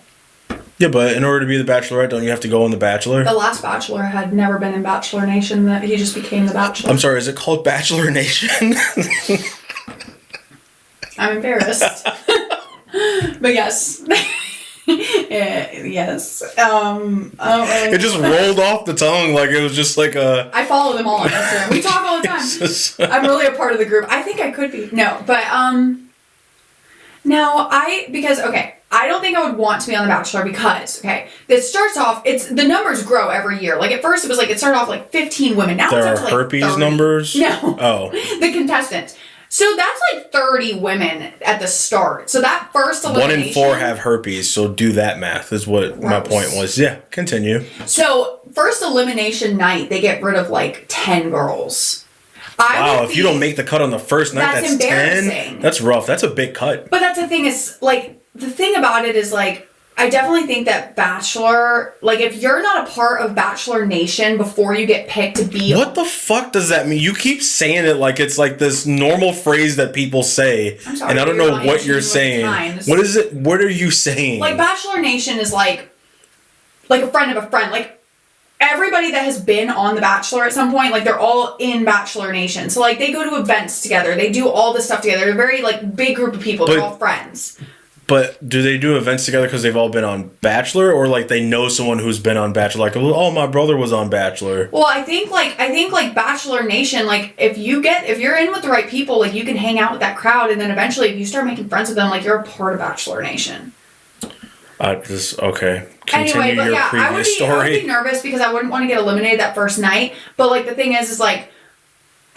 D: Yeah, but in order to be the Bachelorette, don't you have to go on The Bachelor?
C: The last Bachelor had never been in Bachelor Nation. That he just became the Bachelor.
D: I'm sorry, is it called Bachelor Nation?
C: I'm embarrassed. But yes. Yes.
D: It just rolled off the tongue like it was just like a...
C: I follow them all on Instagram. We talk all the time. I'm really a part of the group. I think I could be. No, but no, because I don't think I would want to be on The Bachelor because, it starts off, the numbers grow every year. Like, at first it was like, it started off like 15 women. Now
D: there
C: it's up to
D: are
C: like
D: herpes
C: 30.
D: numbers?
C: No.
D: Oh.
C: The contestants. So that's like 30 women at the start. So that first elimination.
D: 1 in 4 have herpes, so do that math is what my point was. Yeah, continue.
C: So first elimination night, they get rid of like 10 girls.
D: Wow, if you don't make the cut on the first night, that's 10. That's rough. That's a big cut.
C: But that's the thing is, like, the thing about it is, like, I definitely think that Bachelor, like, if you're not a part of Bachelor Nation before you get picked to be...
D: What the fuck does that mean? You keep saying it like it's like this normal phrase that people say,
C: I'm sorry,
D: and I don't know what you're saying. What is it? What are you saying?
C: Like, Bachelor Nation is like a friend of a friend. Like, everybody that has been on The Bachelor at some point, like, they're all in Bachelor Nation. So, like, they go to events together. They do all this stuff together. They're a very, like, big group of people. They're all friends.
D: But do they do events together because they've all been on Bachelor, or like they know someone who's been on Bachelor? Like, oh, my brother was on Bachelor.
C: Well, I think Bachelor Nation, like, if you're in with the right people, like, you can hang out with that crowd, and then eventually, if you start making friends with them, like, you're a part of Bachelor Nation.
D: Okay. Continue
C: anyway, but
D: your
C: yeah, I
D: previous
C: would
D: story.
C: be nervous because I wouldn't want to get eliminated that first night. But like the thing is like,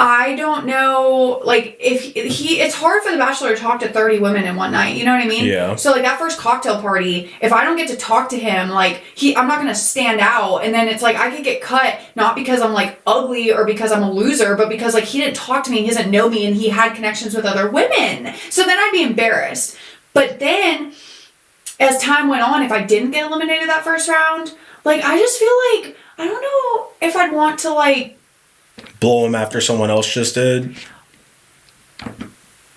C: I don't know, like, if it's hard for The Bachelor to talk to 30 women in one night, you know what I mean?
D: Yeah.
C: So, like, that first cocktail party, if I don't get to talk to him, like, I'm not going to stand out, and then it's like, I could get cut, not because I'm, like, ugly or because I'm a loser, but because, like, he didn't talk to me, he doesn't know me, and he had connections with other women. So then I'd be embarrassed. But then, as time went on, if I didn't get eliminated that first round, like, I just feel like, I don't know if I'd want to, like,
D: blow him after someone else just did.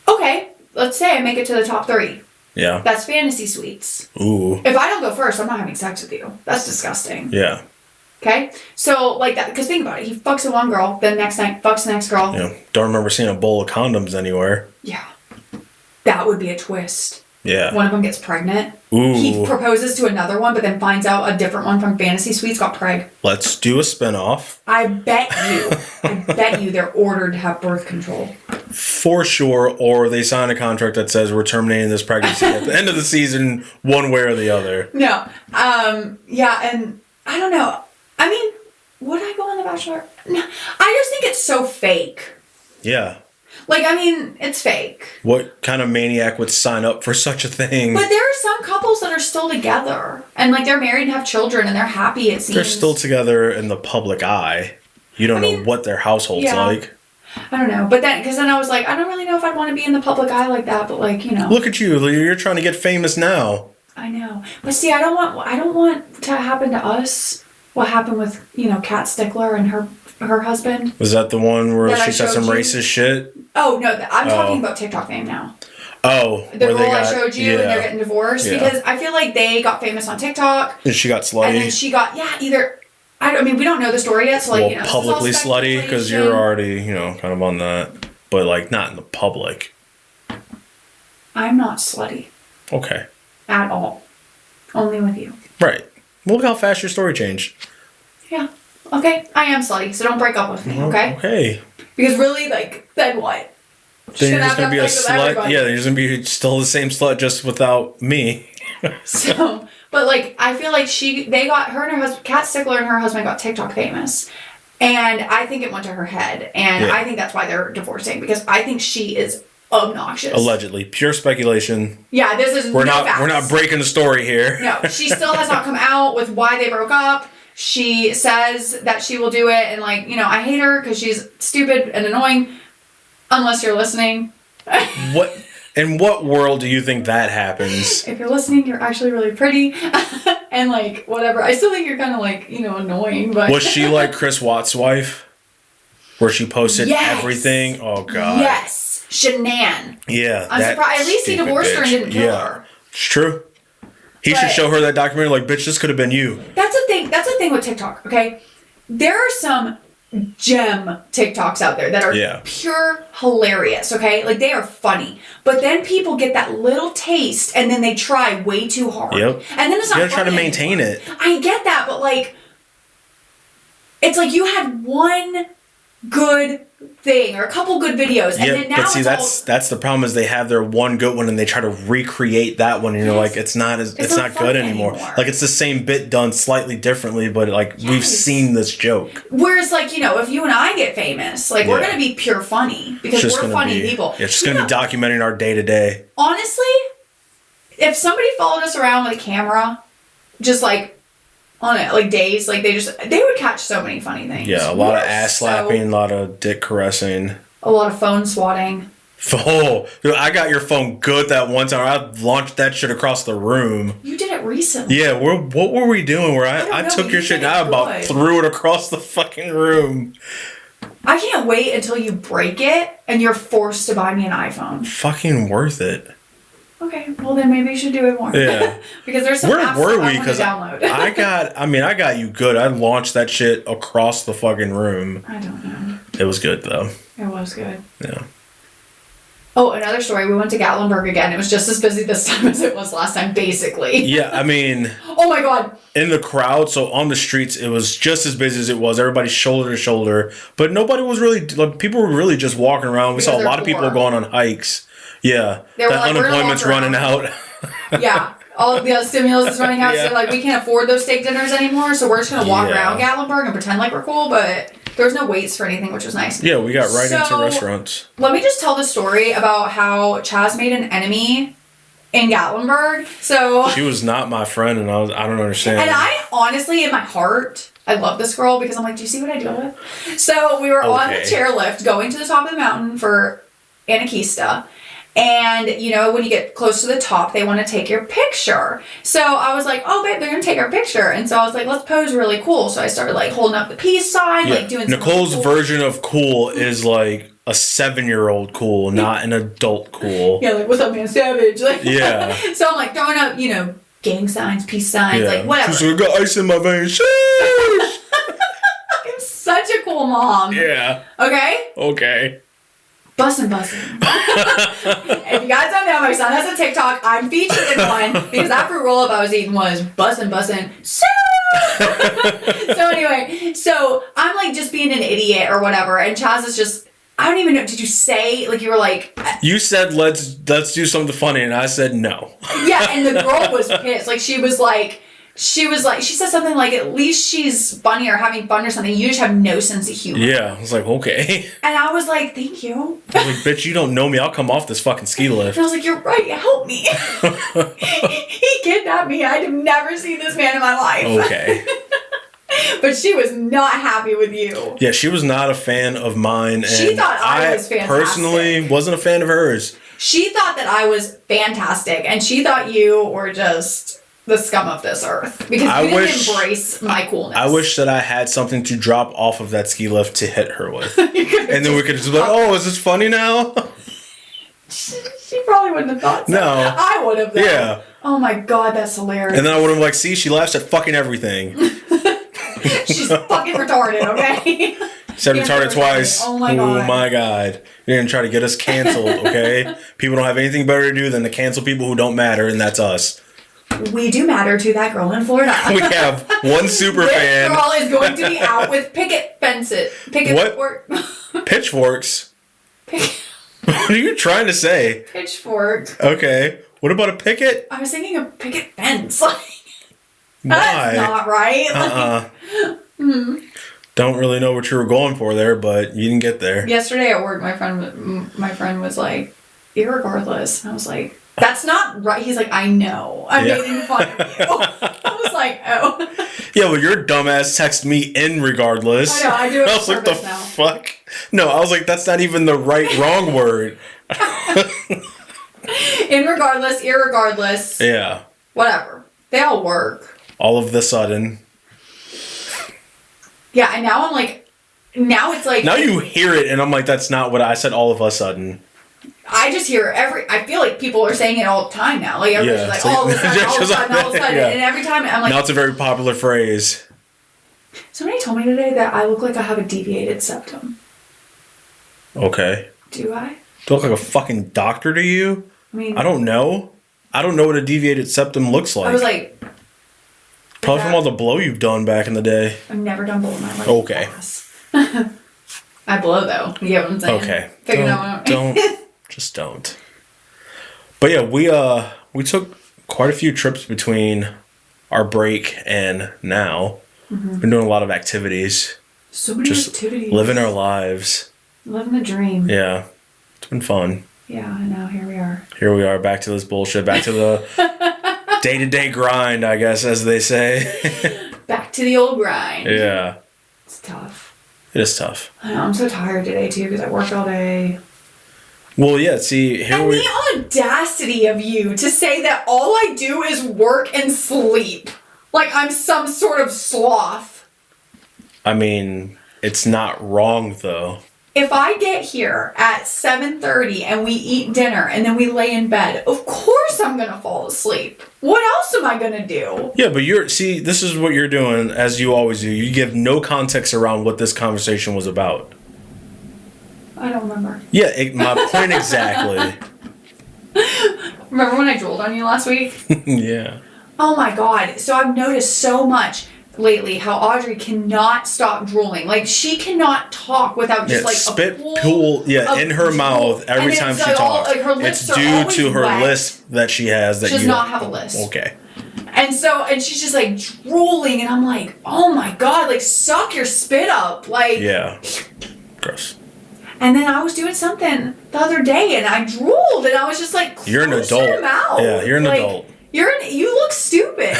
C: Okay, let's say I make it to the top 3.
D: Yeah.
C: That's fantasy suites.
D: Ooh.
C: If I don't go first, I'm not having sex with you. That's disgusting.
D: Yeah.
C: Okay? So, like that, because think about it. He fucks with one girl, then next night fucks the next girl.
D: Yeah. Don't remember seeing a bowl of condoms anywhere.
C: Yeah. That would be a twist.
D: Yeah.
C: One of them gets pregnant.
D: Ooh.
C: He proposes to another one, but then finds out a different one from Fantasy Suites got preg.
D: Let's do a spinoff.
C: I bet you they're ordered to have birth control.
D: For sure, or they sign a contract that says we're terminating this pregnancy at the end of the season, one way or the other.
C: No. Yeah, and I don't know. I mean, would I go on The Bachelor? No. I just think it's so fake.
D: Yeah.
C: Like, I mean, it's fake.
D: What kind of maniac would sign up for such a thing?
C: But there are some couples that are still together. And, like, they're married and have children and they're happy, it seems.
D: They're still together in the public eye. You don't know what their household's like.
C: I don't know. But then, because then I was like, I don't really know if I'd want to be in the public eye like that. But, like, you know.
D: Look at you. You're trying to get famous now.
C: I know. But see, I don't want to happen to us what happened with, you know, Kat Stickler and her husband.
D: Was that the one where
C: that
D: she said some racist shit?
C: Oh, no. I'm talking about TikTok fame now.
D: Oh.
C: The girl I showed you and they're getting divorced.
D: Yeah.
C: Because I feel like they got famous on TikTok.
D: And she got slutty.
C: And then she got, either... I mean, we don't know the story yet, so, like, you know...
D: publicly slutty, because you're already, you know, kind of on that. But, like, not in the public.
C: I'm not slutty.
D: Okay.
C: At all. Only with you.
D: Right. Well, look how fast your story changed.
C: Yeah. Okay, I am slutty, so don't break up with me, okay?
D: Okay.
C: Because really, like, then what?
D: Then you're just going to be a slut. Yeah, you're just going to be still the same slut, just without me.
C: So, but, like, I feel like her and her husband, Kat Stickler and her husband got TikTok famous. And I think it went to her head. And I think that's why they're divorcing. Because I think she is obnoxious.
D: Allegedly. Pure speculation.
C: Yeah, this is
D: we're
C: no
D: not
C: facts.
D: We're not breaking the story here.
C: No, she still has not come out with why they broke up. She says that she will do it, and, like, you know, I hate her because she's stupid and annoying. Unless you're listening.
D: What? In what world do you think that happens?
C: If you're listening, you're actually really pretty. And, like, whatever. I still think you're kind of, like, you know, annoying, but...
D: Was she like Chris Watts' wife? Where she posted everything? Oh, God.
C: Yes. Shanann.
D: Yeah.
C: I'm surprised. At least he divorced her and didn't kill her.
D: It's true. He should show her that documentary like, bitch, this could have been you.
C: That's the thing. That's the thing with TikTok, okay? There are some gem TikToks out there that are pure hilarious, okay? Like, they are funny. But then people get that little taste and then they try way too hard.
D: Yep.
C: And then it's not
D: You gotta try to maintain it.
C: I get that, but, like, it's like you had one good thing or a couple good videos and then now
D: but see, that's the problem is they have their one good one and they try to recreate that one and you're like, it's not good anymore. Like, it's the same bit done slightly differently, but, like, we've seen this joke.
C: Whereas, like, you know, if you and I get famous, like, we're gonna be pure funny because we're funny people.
D: It's just gonna be documenting our day to day.
C: Honestly, if somebody followed us around with a camera, just, like, on it, like, days, like, they would catch so many funny things.
D: Yeah, a lot of ass slapping, a lot of dick caressing.
C: A lot of phone swatting.
D: Oh, dude, I got your phone good that one time. I launched that shit across the room.
C: You did it recently.
D: Yeah, what were we doing where I took your shit and I about threw it across the fucking room.
C: I can't wait until you break it and you're forced to buy me an iPhone.
D: Fucking worth it.
C: okay, well then maybe you should do it more.
D: Yeah.
C: Because there's some
D: Where
C: apps
D: were
C: that
D: we?
C: I want to download.
D: I got you good. I launched that shit across the fucking room.
C: I don't know.
D: It was good though.
C: It was good.
D: Yeah.
C: Oh, another story. We went to Gatlinburg again. It was just as busy this time as it was last time, basically.
D: Yeah, I mean,
C: Oh my god.
D: in the crowd, so on the streets, it was just as busy as it was. Everybody shoulder to shoulder, but nobody was really. Like, people were really just walking around. We
C: Because
D: saw a
C: they're
D: lot of people
C: poor.
D: going on hikes. Yeah,
C: They were
D: that
C: like, "We're gonna
D: unemployment's
C: walk
D: running
C: around."
D: out.
C: Yeah. All the stimulus is running out,
D: Yeah.
C: so like we can't afford those steak dinners anymore, so we're just gonna walk
D: Yeah.
C: around Gatlinburg and pretend like we're cool, but there was no waits for anything, which was nice.
D: Yeah, we got right into
C: So-
D: restaurants.
C: Let me just tell the story about how Chaz made an enemy in Gatlinburg. So
D: She was not my friend, and I don't understand.
C: and I honestly, in my heart, I love this girl because I'm like, do you see what I deal with? So we were on the
D: Okay.
C: chairlift going to the top of the mountain for Anakista. And, you know, when you get close to the top, they want to take your picture. So I was like, oh, babe, they're going to take our picture. And so I was like, let's pose really cool. So I started, like, holding up the peace sign,
D: Yeah.
C: like, doing some
D: Nicole's
C: cool-
D: version of cool is like a 7-year-old cool, not an adult cool.
C: Yeah, like, what's up, man? Savage. Like,
D: Yeah.
C: So I'm, like, throwing up, you know, gang signs, peace signs, like, whatever.
D: She's like, I got ice in my veins. Sheesh.
C: I'm such a cool mom.
D: Yeah.
C: Okay?
D: Okay.
C: Bussin'. If you guys don't know, my son has a TikTok. I'm featured in one because that fruit roll up I was eating was bussin'. So anyway, so I'm like just being an idiot or whatever, and Chaz is just, I don't even know. Did you say, like, you were like,
D: You said let's do something funny, and I said no.
C: yeah, and the girl was pissed. Like, she said something like, at least she's funny or having fun or something. You just have no sense of humor.
D: Yeah, I was like, okay.
C: And I was like, thank you.
D: I was like, bitch, you don't know me. I'll come off this fucking ski lift.
C: And I was like, you're right, help me. He kidnapped me. I've never seen this man in my life.
D: Okay.
C: But she was not happy with you.
D: Yeah, she was not a fan of mine, and
C: She thought I was fantastic.
D: personally wasn't a fan of hers.
C: She thought that I was fantastic, and she thought you were just the scum of this earth because
D: I
C: you didn't
D: wish-
C: embrace my coolness.
D: I wish that I had something to drop off of that ski lift to hit her with.
C: You could've
D: And then we could just be like, oh, is this funny now?
C: She probably wouldn't have thought so.
D: No.
C: I would have. Though.
D: Yeah.
C: Oh my god, that's hilarious.
D: And then I would have like, see, she laughs at fucking everything.
C: She's fucking retarded, okay?
D: Said
C: Yeah,
D: retarded twice.
C: Oh my god.
D: Oh my god. You're gonna try to get us canceled, okay? People don't have anything better to do than to cancel people who don't matter, and that's us.
C: We do matter to that girl in Florida.
D: We have one super
C: This
D: fan.
C: girl is going to be out with picket fences.
D: What? Pitchforks? What are you trying to say?
C: Pitchfork.
D: Okay. What about a picket?
C: I was thinking of picket fence. Like,
D: Why?
C: that's not right.
D: Don't really know what you were going for there, but you didn't get there.
C: Yesterday at work, my friend was like, irregardless. And I was like, that's not right. He's like, I know. I'm
D: Yeah.
C: making fun of you. I was like, oh.
D: Yeah, well, your dumbass texted me in regardless.
C: I know, I do it
D: I was
C: on
D: like, the
C: purpose now.
D: fuck? No, I was like, that's not even the wrong word.
C: In regardless, irregardless,
D: Yeah.
C: whatever. They all work.
D: All of the sudden.
C: Yeah, and now I'm like, now it's like,
D: Now you hear it, and I'm like, that's not what I said all of a sudden.
C: I just hear I feel like people are saying it all the time now. Like, everybody's
D: Yeah,
C: like,
D: it's like-
C: all of a sudden, all of a
D: just
C: sudden, all of a sudden.
D: yeah.
C: And every time I'm like,
D: Now it's a very popular phrase.
C: somebody told me today that I look like I have a deviated septum.
D: Okay.
C: Do I?
D: Do I look like a fucking doctor to you?
C: I mean,
D: I don't know. I don't know what a deviated septum looks like.
C: I was like,
D: Probably from all the blow you've done back in the day.
C: I've never done blow in my life.
D: Okay.
C: I blow though. You get what I'm saying?
D: Okay.
C: Figure that one out.
D: Don't. Just don't. But yeah, we took quite a few trips between our break and now.
C: Mm-hmm.
D: Been doing a lot of activities.
C: So many
D: Just
C: activities.
D: living our lives.
C: Living the dream.
D: Yeah. It's been fun.
C: Yeah, I know. Here we are.
D: Here we are, back to this bullshit, back to the day-to-day grind, I guess, as they say.
C: Back to the old grind.
D: Yeah.
C: It's tough.
D: It is tough.
C: I know. I'm so tired today too because I worked all day.
D: Well, yeah, see, here
C: And
D: we...
C: the audacity of you to say that all I do is work and sleep. Like I'm some sort of sloth.
D: I mean, it's not wrong, though.
C: If I get here at 7:30 and we eat dinner and then we lay in bed, of course gonna fall asleep. What else am I gonna do?
D: Yeah, but this is what you're doing, as you always do. You give no context around what this conversation was about.
C: I don't remember.
D: Yeah, my point exactly.
C: Remember when I drooled on you last week?
D: Yeah.
C: Oh my god. So I've noticed so much lately how Audrey cannot stop drooling. Like, she cannot talk without just like
D: spit
C: a
D: pool in her
C: drool.
D: mouth every time she talks.
C: Her lips
D: it's due to her
C: wet.
D: lisp that she has. That
C: she does not have a lisp.
D: Okay.
C: And she's just like drooling, and I'm like, oh my god, like suck your spit up, like.
D: Yeah. Gross.
C: And then I was doing something the other day, and I drooled, and I was just like,
D: you're an adult.
C: Your mouth.
D: Yeah, you're an adult.
C: You look stupid.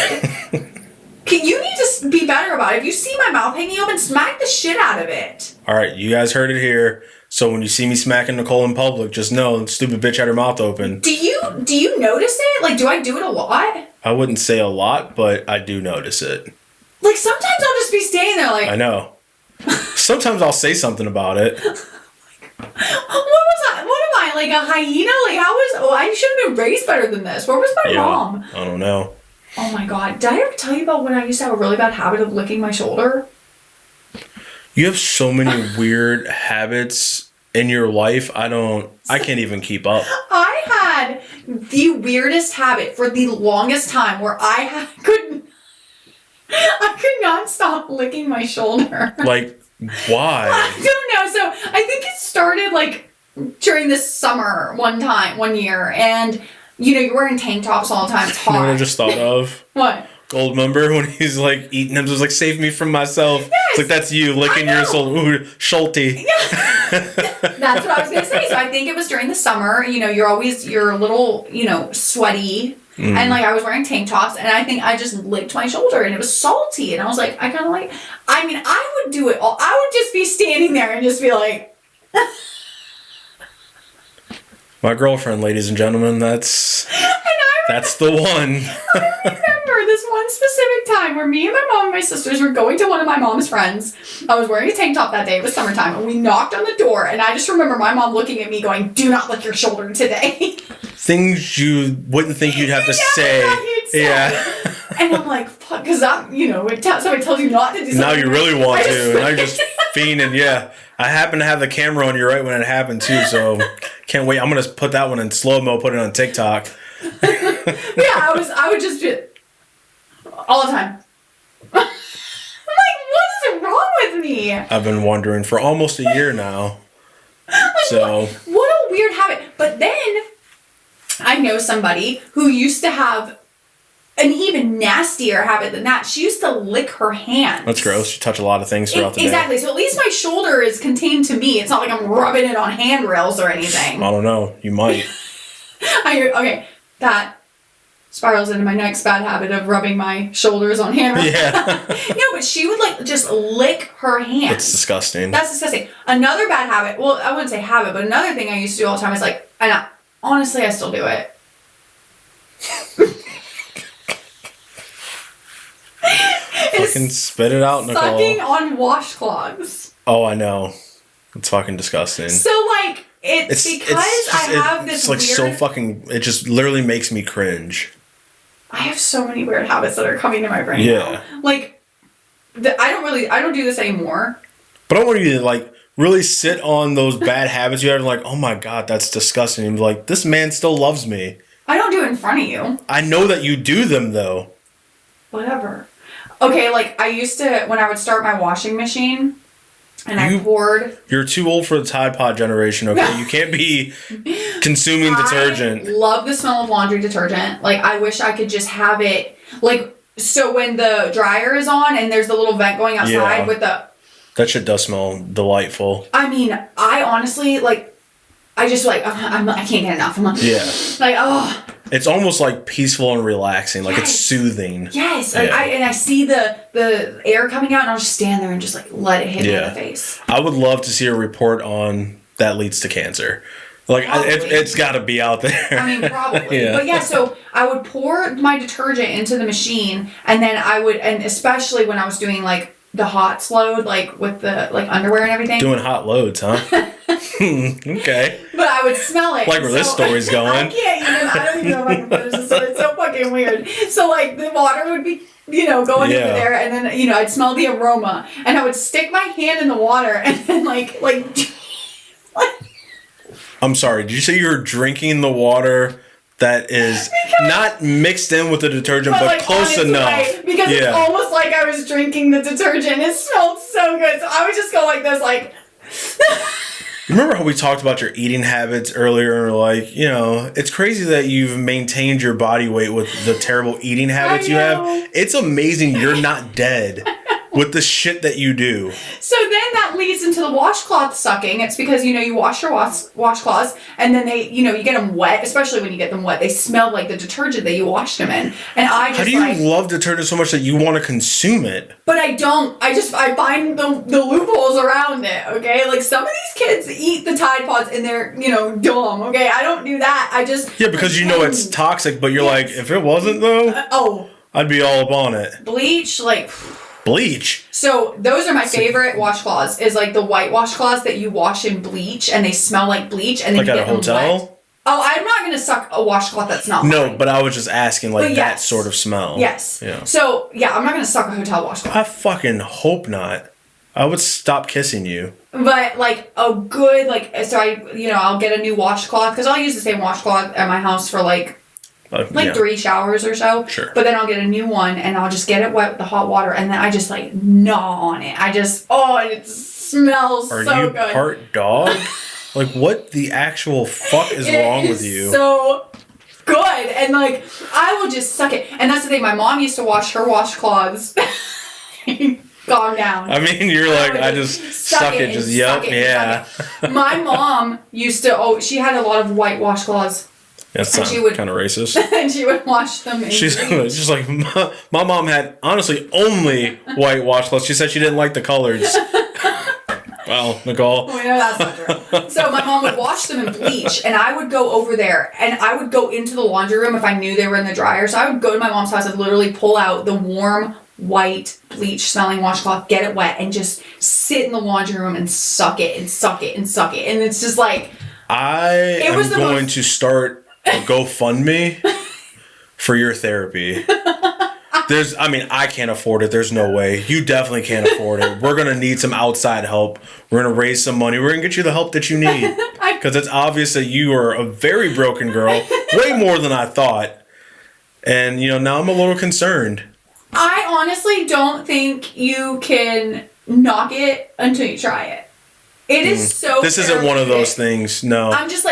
C: You need to be better about it. If you see my mouth hanging open, smack the shit out of it.
D: All right, you guys heard it here. So when you see me smacking Nicole in public, just know, stupid bitch had her mouth open.
C: Do you notice it? Like, do I do it a lot?
D: I wouldn't say a lot, but I do notice it.
C: Like, sometimes I'll just be standing there like...
D: I know. Sometimes I'll say something about it.
C: What am I, like a hyena? Like, I should have been raised better than this. Where was my mom?
D: I don't know.
C: Oh my god. Did I ever tell you about when I used to have a really bad habit of licking my shoulder?
D: You have so many weird habits in your life. I can't even keep up.
C: I had the weirdest habit for the longest time where I could not stop licking my shoulder.
D: Like, why?
C: I don't know. So I think it started like during the summer one year, and you're wearing tank tops all the time. It's hot.
D: You know what I just thought of?
C: What?
D: Goldmember when he's like eating him, just like save me from myself.
C: Yes,
D: it's like that's you licking your soul. Ooh, Schulte.
C: Yeah. That's what I was gonna say. So I think it was during the summer. You're a little sweaty. And like I was wearing tank tops, and I think I just licked my shoulder, and it was salty, and I was like, I would do it all. I would just be standing there and just be like.
D: My girlfriend, ladies and gentlemen, that's the one.
C: I remember this one specific time where me and my mom and my sisters were going to one of my mom's friends. I was wearing a tank top that day. It was summertime, and we knocked on the door, and I just remember my mom looking at me going, "Do not lick your shoulder today."
D: Things you wouldn't think you'd have to say. Yeah.
C: And I'm like, fuck, because somebody tells you not to do something.
D: Now you really want to. Now you're just fiending. Yeah. I happen to have the camera on you right when it happened too, so can't wait. I'm gonna put that one in slow-mo, put it on TikTok.
C: Yeah, I would just be all the time. I'm like, what is wrong with me?
D: I've been wondering for almost a year now. So
C: what a weird habit. But then I know somebody who used to have an even nastier habit than that. She used to lick her hands.
D: That's gross. You touch a lot of things throughout the day.
C: Exactly. So at least my shoulder is contained to me. It's not like I'm rubbing it on handrails or anything.
D: I don't know. You might.
C: Okay. That spirals into my next bad habit of rubbing my shoulders on handrails. Yeah. No, but she would just lick her hands.
D: It's disgusting.
C: That's disgusting. Another bad habit, well, I wouldn't say habit, but another thing I used to do all the time is honestly, I still do it.
D: Fucking spit it out, Nicole.
C: Sucking on washcloths.
D: Oh, I know. It's fucking disgusting.
C: So, it's because I have this weird...
D: so fucking... It just literally makes me cringe.
C: I have so many weird habits that are coming to my brain
D: now.
C: I don't do this anymore.
D: But I want you to, really sit on those bad habits you have and oh my God, that's disgusting. And be like, this man still loves me.
C: I don't do it in front of you.
D: I know that you do them, though.
C: Whatever. Okay, I used to, when I would start my washing machine, and I poured...
D: You're too old for the Tide Pod generation, okay? You can't be consuming detergent.
C: I love the smell of laundry detergent. I wish I could just have it... so when the dryer is on and there's the little vent going outside with the...
D: That shit does smell delightful.
C: I mean, I honestly, I just, I can't get enough. I'm oh...
D: It's almost peaceful and relaxing. It's soothing.
C: Yes. Yeah. I see the air coming out, and I'll just stand there and just let it hit me in the face.
D: I would love to see a report on that leads to cancer. It's got to be out there.
C: I mean, probably. Yeah. But so I would pour my detergent into the machine, and then and especially when I was doing the hots load, like with the like underwear and everything.
D: Doing hot loads, huh? Okay.
C: But I would smell it.
D: Like where this story's going.
C: I can't even. I don't even know if I can finish this story. It's so fucking weird. So like the water would be, going into there, and then I'd smell the aroma, and I would stick my hand in the water, and then like.
D: I'm sorry. Did you say you were drinking the water that is not mixed in with the detergent, but
C: like
D: close enough?
C: Way, because it's almost like I was drinking the detergent. It smelled so good. So I would just go like this, like.
D: Remember how we talked about your eating habits earlier? Like, it's crazy that you've maintained your body weight with the terrible eating habits you have. It's amazing you're not dead with the shit that you do.
C: So then that leads into the washcloth sucking. It's because, you wash your washcloths and then they, you get them wet, especially when you get them wet. They smell like the detergent that you washed them in. And I just
D: How do you love detergent so much that you want to consume it?
C: But I don't. I find the loopholes around it, okay? Like some of these kids eat the Tide Pods and they're, dumb, okay? I don't do that. I just...
D: Yeah, because it's toxic, but you're like, if it wasn't though, I'd be all up on it.
C: Bleach,
D: Bleach.
C: So those are my favorite washcloths. Is like the white washcloths that you wash in bleach and they smell like bleach and then you get them wet. Oh, I'm not gonna suck a washcloth that's not mine.
D: But I was just asking that sort of smell.
C: Yes.
D: Yeah.
C: So I'm not gonna suck a hotel washcloth.
D: I fucking hope not. I would stop kissing you.
C: But a good I'll get a new washcloth because I'll use the same washcloth at my house for 3 showers or so.
D: Sure.
C: But then I'll get a new one and I'll just get it wet with the hot water and then I just gnaw on it. And it smells so good.
D: Are you part dog? What the actual fuck is wrong with you?
C: So good. And I will just suck it. And that's the thing. My mom used to wash her washcloths. Calm down.
D: I mean, you're I just suck it. Just yep. Yeah.
C: My mom used to. She had a lot of white washcloths.
D: That's kind of racist.
C: And she would wash them in
D: She's just like, my mom had, honestly, only white washcloths. She said she didn't like the colors. Well, Nicole.
C: We know that's not true. So my mom would wash them in bleach, and I would go over there, and I would go into the laundry room if I knew they were in the dryer. So I would go to my mom's house and literally pull out the warm, white, bleach-smelling washcloth, get it wet, and just sit in the laundry room and suck it, and suck it, and suck it. And it's just
D: I am going to start a GoFundMe for your therapy. I can't afford it. There's no way. You definitely can't afford it. We're going to need some outside help. We're going to raise some money. We're going to get you the help that you need. Because it's obvious that you are a very broken girl. Way more than I thought. And, now I'm a little concerned.
C: I honestly don't think you can knock it until you try it. It is so
D: This isn't one of those things. No.
C: I'm just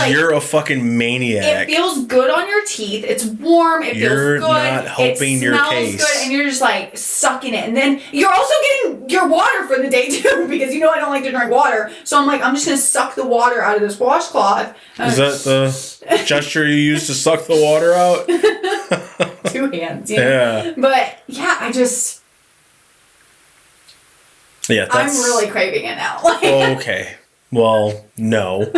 D: you're a fucking maniac.
C: It feels good on your teeth. It's warm. It feels good.
D: You're not helping your case.
C: It smells good, and you're just sucking it. And then you're also getting your water for the day too, because I don't like to drink water. So I'm just gonna suck the water out of this washcloth.
D: Is that the gesture you use to suck the water out?
C: 2 hands.
D: Yeah.
C: But I just.
D: Yeah,
C: I'm really craving it now.
D: Okay. Well, no.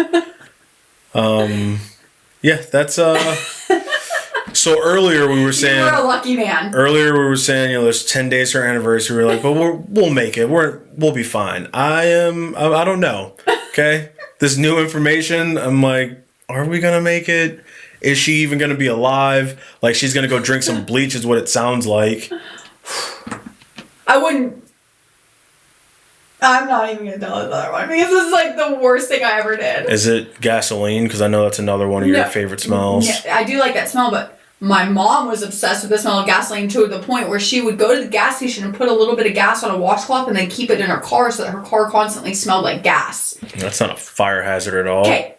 D: Yeah, that's So earlier we were saying
C: you're a lucky man.
D: Earlier we were saying there's 10 days for our anniversary. We're like, but we'll make it. We'll be fine. I don't know. Okay, this new information. I'm like, are we gonna make it? Is she even gonna be alive? She's gonna go drink some bleach. Is what it sounds like.
C: I wouldn't. I'm not even going to tell another one because this is the worst thing I ever did.
D: Is it gasoline? Because I know that's another one of your favorite smells.
C: Yeah, I do like that smell, but my mom was obsessed with the smell of gasoline to the point where she would go to the gas station and put a little bit of gas on a washcloth and then keep it in her car so that her car constantly smelled like gas.
D: That's not a fire hazard at all.
C: Okay.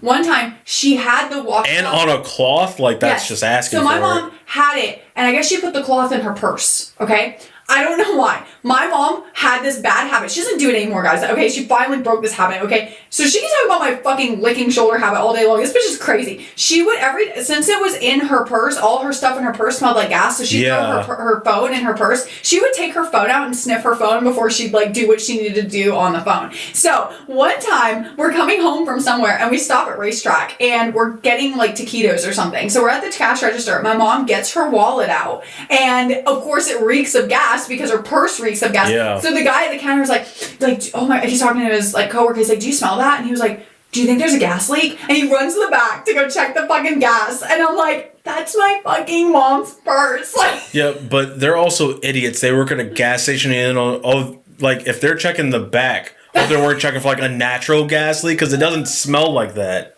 C: One time, she had the washcloth.
D: And on a cloth? That's just asking for it.
C: So my mom had it, and I guess she put the cloth in her purse, okay? I don't know why. My mom had this bad habit. She doesn't do it anymore, guys. Okay, she finally broke this habit, okay? So she can talk about my fucking licking shoulder habit all day long. This bitch is crazy. She would since it was in her purse, all her stuff in her purse smelled like gas, so she'd throw her phone in her purse. She would take her phone out and sniff her phone before she'd do what she needed to do on the phone. So one time, we're coming home from somewhere, and we stop at Racetrack, and we're getting taquitos or something. So we're at the cash register. My mom gets her wallet out, and of course it reeks of gas gas because her purse reeks of gas.
D: Yeah.
C: So the guy at the counter was like, oh my, he's talking to his like coworker. He's like, do you smell that? And he was like, do you think there's a gas leak? And he runs to the back to go check the fucking gas. And I'm like, that's my fucking mom's purse. Like,
D: Yeah, but they're also idiots. They work at a gas station and like if they're checking the back, or they're checking for like a natural gas leak because it doesn't smell like that.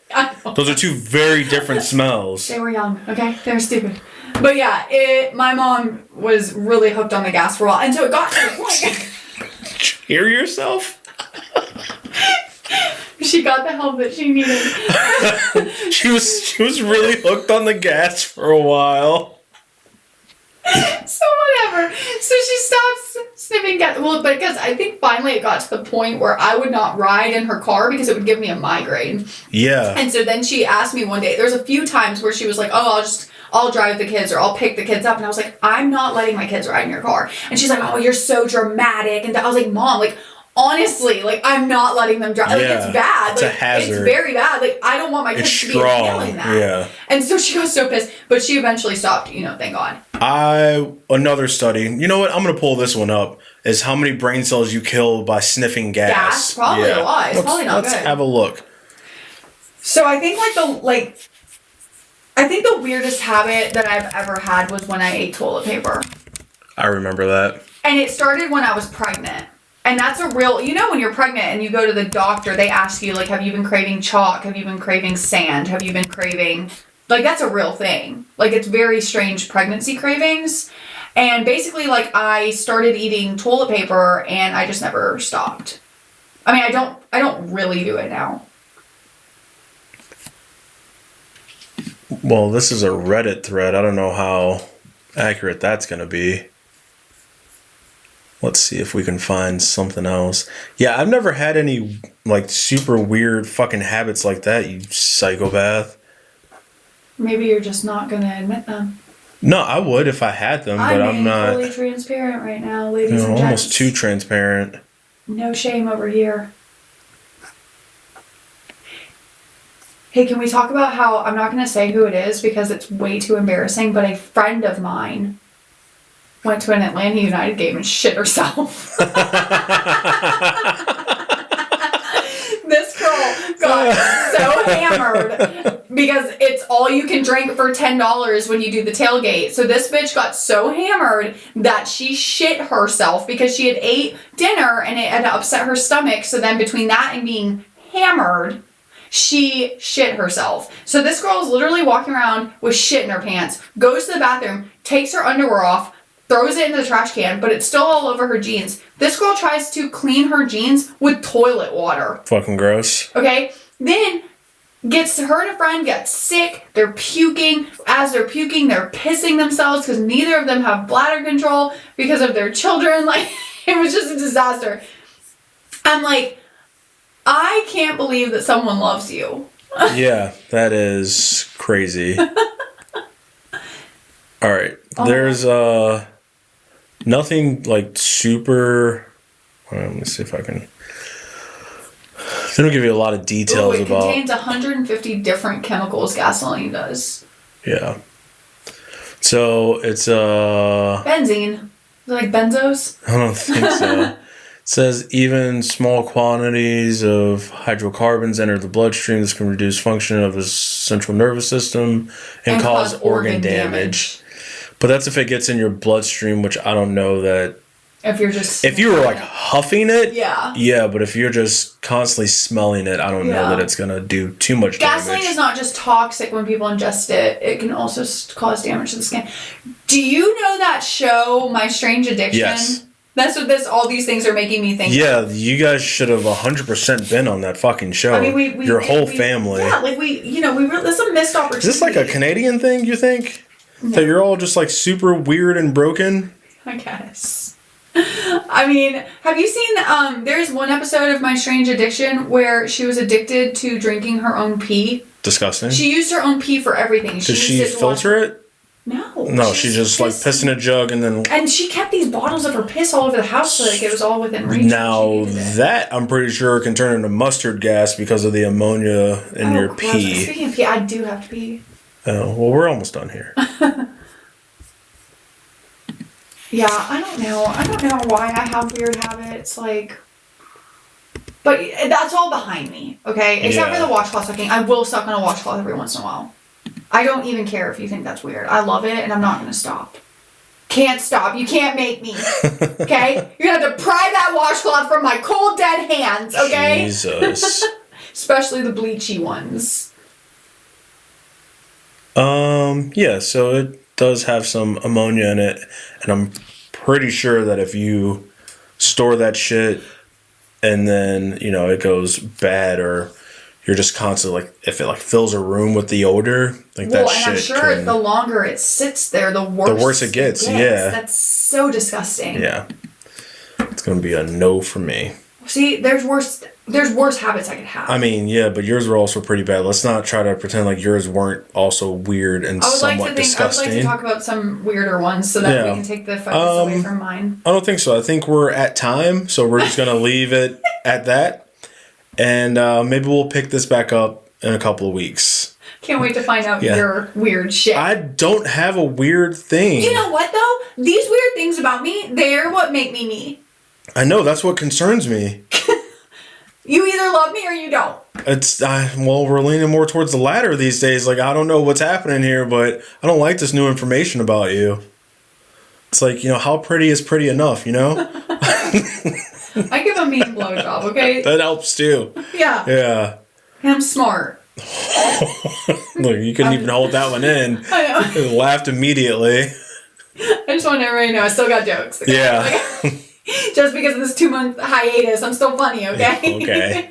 D: Those are two very different smells.
C: they were young, okay? They were stupid. But yeah, my mom was really hooked on the gas for a while. And so it got to the point.
D: Hear yourself?
C: She got the help that she needed.
D: She was really hooked on the gas for a while.
C: So whatever. So she stops sniffing gas. Well, because I think finally it got to the point where I would not ride in her car because it would give me a migraine.
D: Yeah.
C: And so then she asked me one day, there's a few times where she was like, oh, I'll drive the kids or I'll pick the kids up. And I was like, I'm not letting my kids ride in your car. And she's like, oh, you're so dramatic. And I was like, Mom, like, honestly, like, I'm not letting them drive. Like, it's bad.
D: It's
C: like,
D: a hazard.
C: It's very bad. Like, I don't want my kids to be inhaling that.
D: Yeah.
C: And so she got so pissed. But she eventually stopped, thank God.
D: Another study, you know what, I'm going to pull this one up, is how many brain cells you kill by sniffing gas.
C: Gas? Probably a lot. It's probably not good.
D: Let's have a look.
C: So I think I think the weirdest habit that I've ever had was when I ate toilet paper.
D: I remember that.
C: And it started when I was pregnant. And that's a real, when you're pregnant and you go to the doctor, they ask you, like, have you been craving chalk? Have you been craving sand? Have you been craving, like, that's a real thing. Like, it's very strange pregnancy cravings. And basically, like, I started eating toilet paper and I just never stopped. I mean, I don't really do it now.
D: Well, this is a Reddit thread. I don't know how accurate that's going to be. Let's see if we can find something else. Yeah, I've never had any, like, super weird fucking habits like that, you psychopath.
C: Maybe you're just not going to admit them.
D: No, I would if I had them, but I'm not.
C: Fully transparent right now, ladies and gents.
D: Almost too transparent.
C: No shame over here. Hey, can we talk about how, I'm not going to say who it is because it's way too embarrassing, but a friend of mine went to an Atlanta United game and shit herself. This girl got so hammered because it's all you can drink for $10 when you do the tailgate. So this bitch got so hammered that she shit herself because she had ate dinner and it had upset her stomach. So then between that and being hammered, she shit herself. So this girl is literally walking around with shit in her pants, goes to the bathroom, takes her underwear off, throws it in the trash can, but it's still all over her jeans. This girl tries to clean her jeans with toilet water.
D: Fucking gross.
C: Okay? Then her and a friend get sick. They're puking. As they're puking, they're pissing themselves because neither of them have bladder control because of their children. Like, it was just a disaster. I'm like, I can't believe that someone loves you.
D: Yeah, that is crazy. All right. There's nothing like super. Let me see if I can. They don't give you a lot of details about.
C: It contains 150 different chemicals gasoline does.
D: Yeah. So it's
C: benzene. Is it like benzos?
D: I don't think so. It says even small quantities of hydrocarbons enter the bloodstream. This can reduce function of the central nervous system and cause organ damage. But that's if it gets in your bloodstream, which I don't know that. If you were like huffing it, yeah. But if you're just constantly smelling it, I don't know that it's gonna do too much damage.
C: Gasoline is not just toxic when people ingest it; it can also cause damage to the skin. Do you know that show, My Strange Addiction?
D: Yes.
C: That's what all these things are making me think.
D: Yeah, you guys should have 100% been on that fucking show.
C: I mean,
D: your whole family.
C: Yeah, like this is a missed opportunity.
D: Is this like a Canadian thing? You think that you're all just like super weird and broken?
C: I guess. I mean, have you seen, there's one episode of My Strange Addiction where she was addicted to drinking her own pee.
D: Disgusting.
C: She used her own pee for everything.
D: Did she filter it?
C: No.
D: She just like pissed in a jug and then.
C: And she kept these bottles of her piss all over the house so like it was all within reach.
D: Now that I'm pretty sure can turn into mustard gas because of the ammonia in your
C: gross.
D: pee.
C: Speaking of pee, I do have to pee.
D: Oh, well, we're almost done here.
C: Yeah, I don't know. I don't know why I have weird habits, like... But that's all behind me, okay? Except for the washcloth sucking. I will suck on a washcloth every once in a while. I don't even care if you think that's weird. I love it, and I'm not going to stop. Can't stop. You can't make me, okay? You're going to have to pry that washcloth from my cold, dead hands, okay?
D: Jesus.
C: Especially the bleachy ones.
D: Yeah, so it does have some ammonia in it, and I'm pretty sure that if you store that shit and then, you know, it goes bad, or you're just constantly, like, if it, like, fills a room with the odor, like, that shit
C: I'm sure the longer it sits there, the worse
D: it gets, yeah.
C: That's so disgusting.
D: Yeah. It's gonna be a no for me.
C: See, there's worse habits I could have.
D: I mean, yeah, but yours were also pretty bad. Let's not try to pretend like yours weren't also weird and somewhat disgusting.
C: I would like to talk about some weirder ones so that we can take the focus away from mine.
D: I don't think so. I think we're at time, so we're just going to leave it at that. And maybe we'll pick this back up in a couple of weeks.
C: Can't wait to find out your weird shit.
D: I don't have a weird thing.
C: You know what, though? These weird things about me, they're what make me me.
D: I know, that's what concerns me.
C: You either love me or you don't.
D: It's well, we're leaning more towards the latter these days. Like, I don't know what's happening here, but I don't like this new information about you. It's like, you know, how pretty is pretty enough, you know?
C: I give a mean blowjob, okay?
D: That helps too.
C: Yeah.
D: Yeah.
C: I'm smart.
D: Look, you couldn't even hold that one in.
C: I know.
D: You laughed immediately.
C: I just want everybody to know I still got jokes. Okay?
D: Yeah.
C: Just because of this 2-month hiatus, I'm still funny, okay?
D: Okay.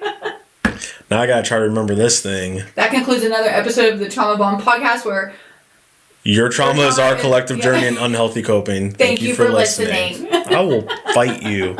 D: Now I gotta try to remember this thing.
C: That concludes another episode of the Trauma Bomb podcast where...
D: Your trauma is our collective journey in unhealthy coping.
C: Thank you for listening.
D: I will fight you.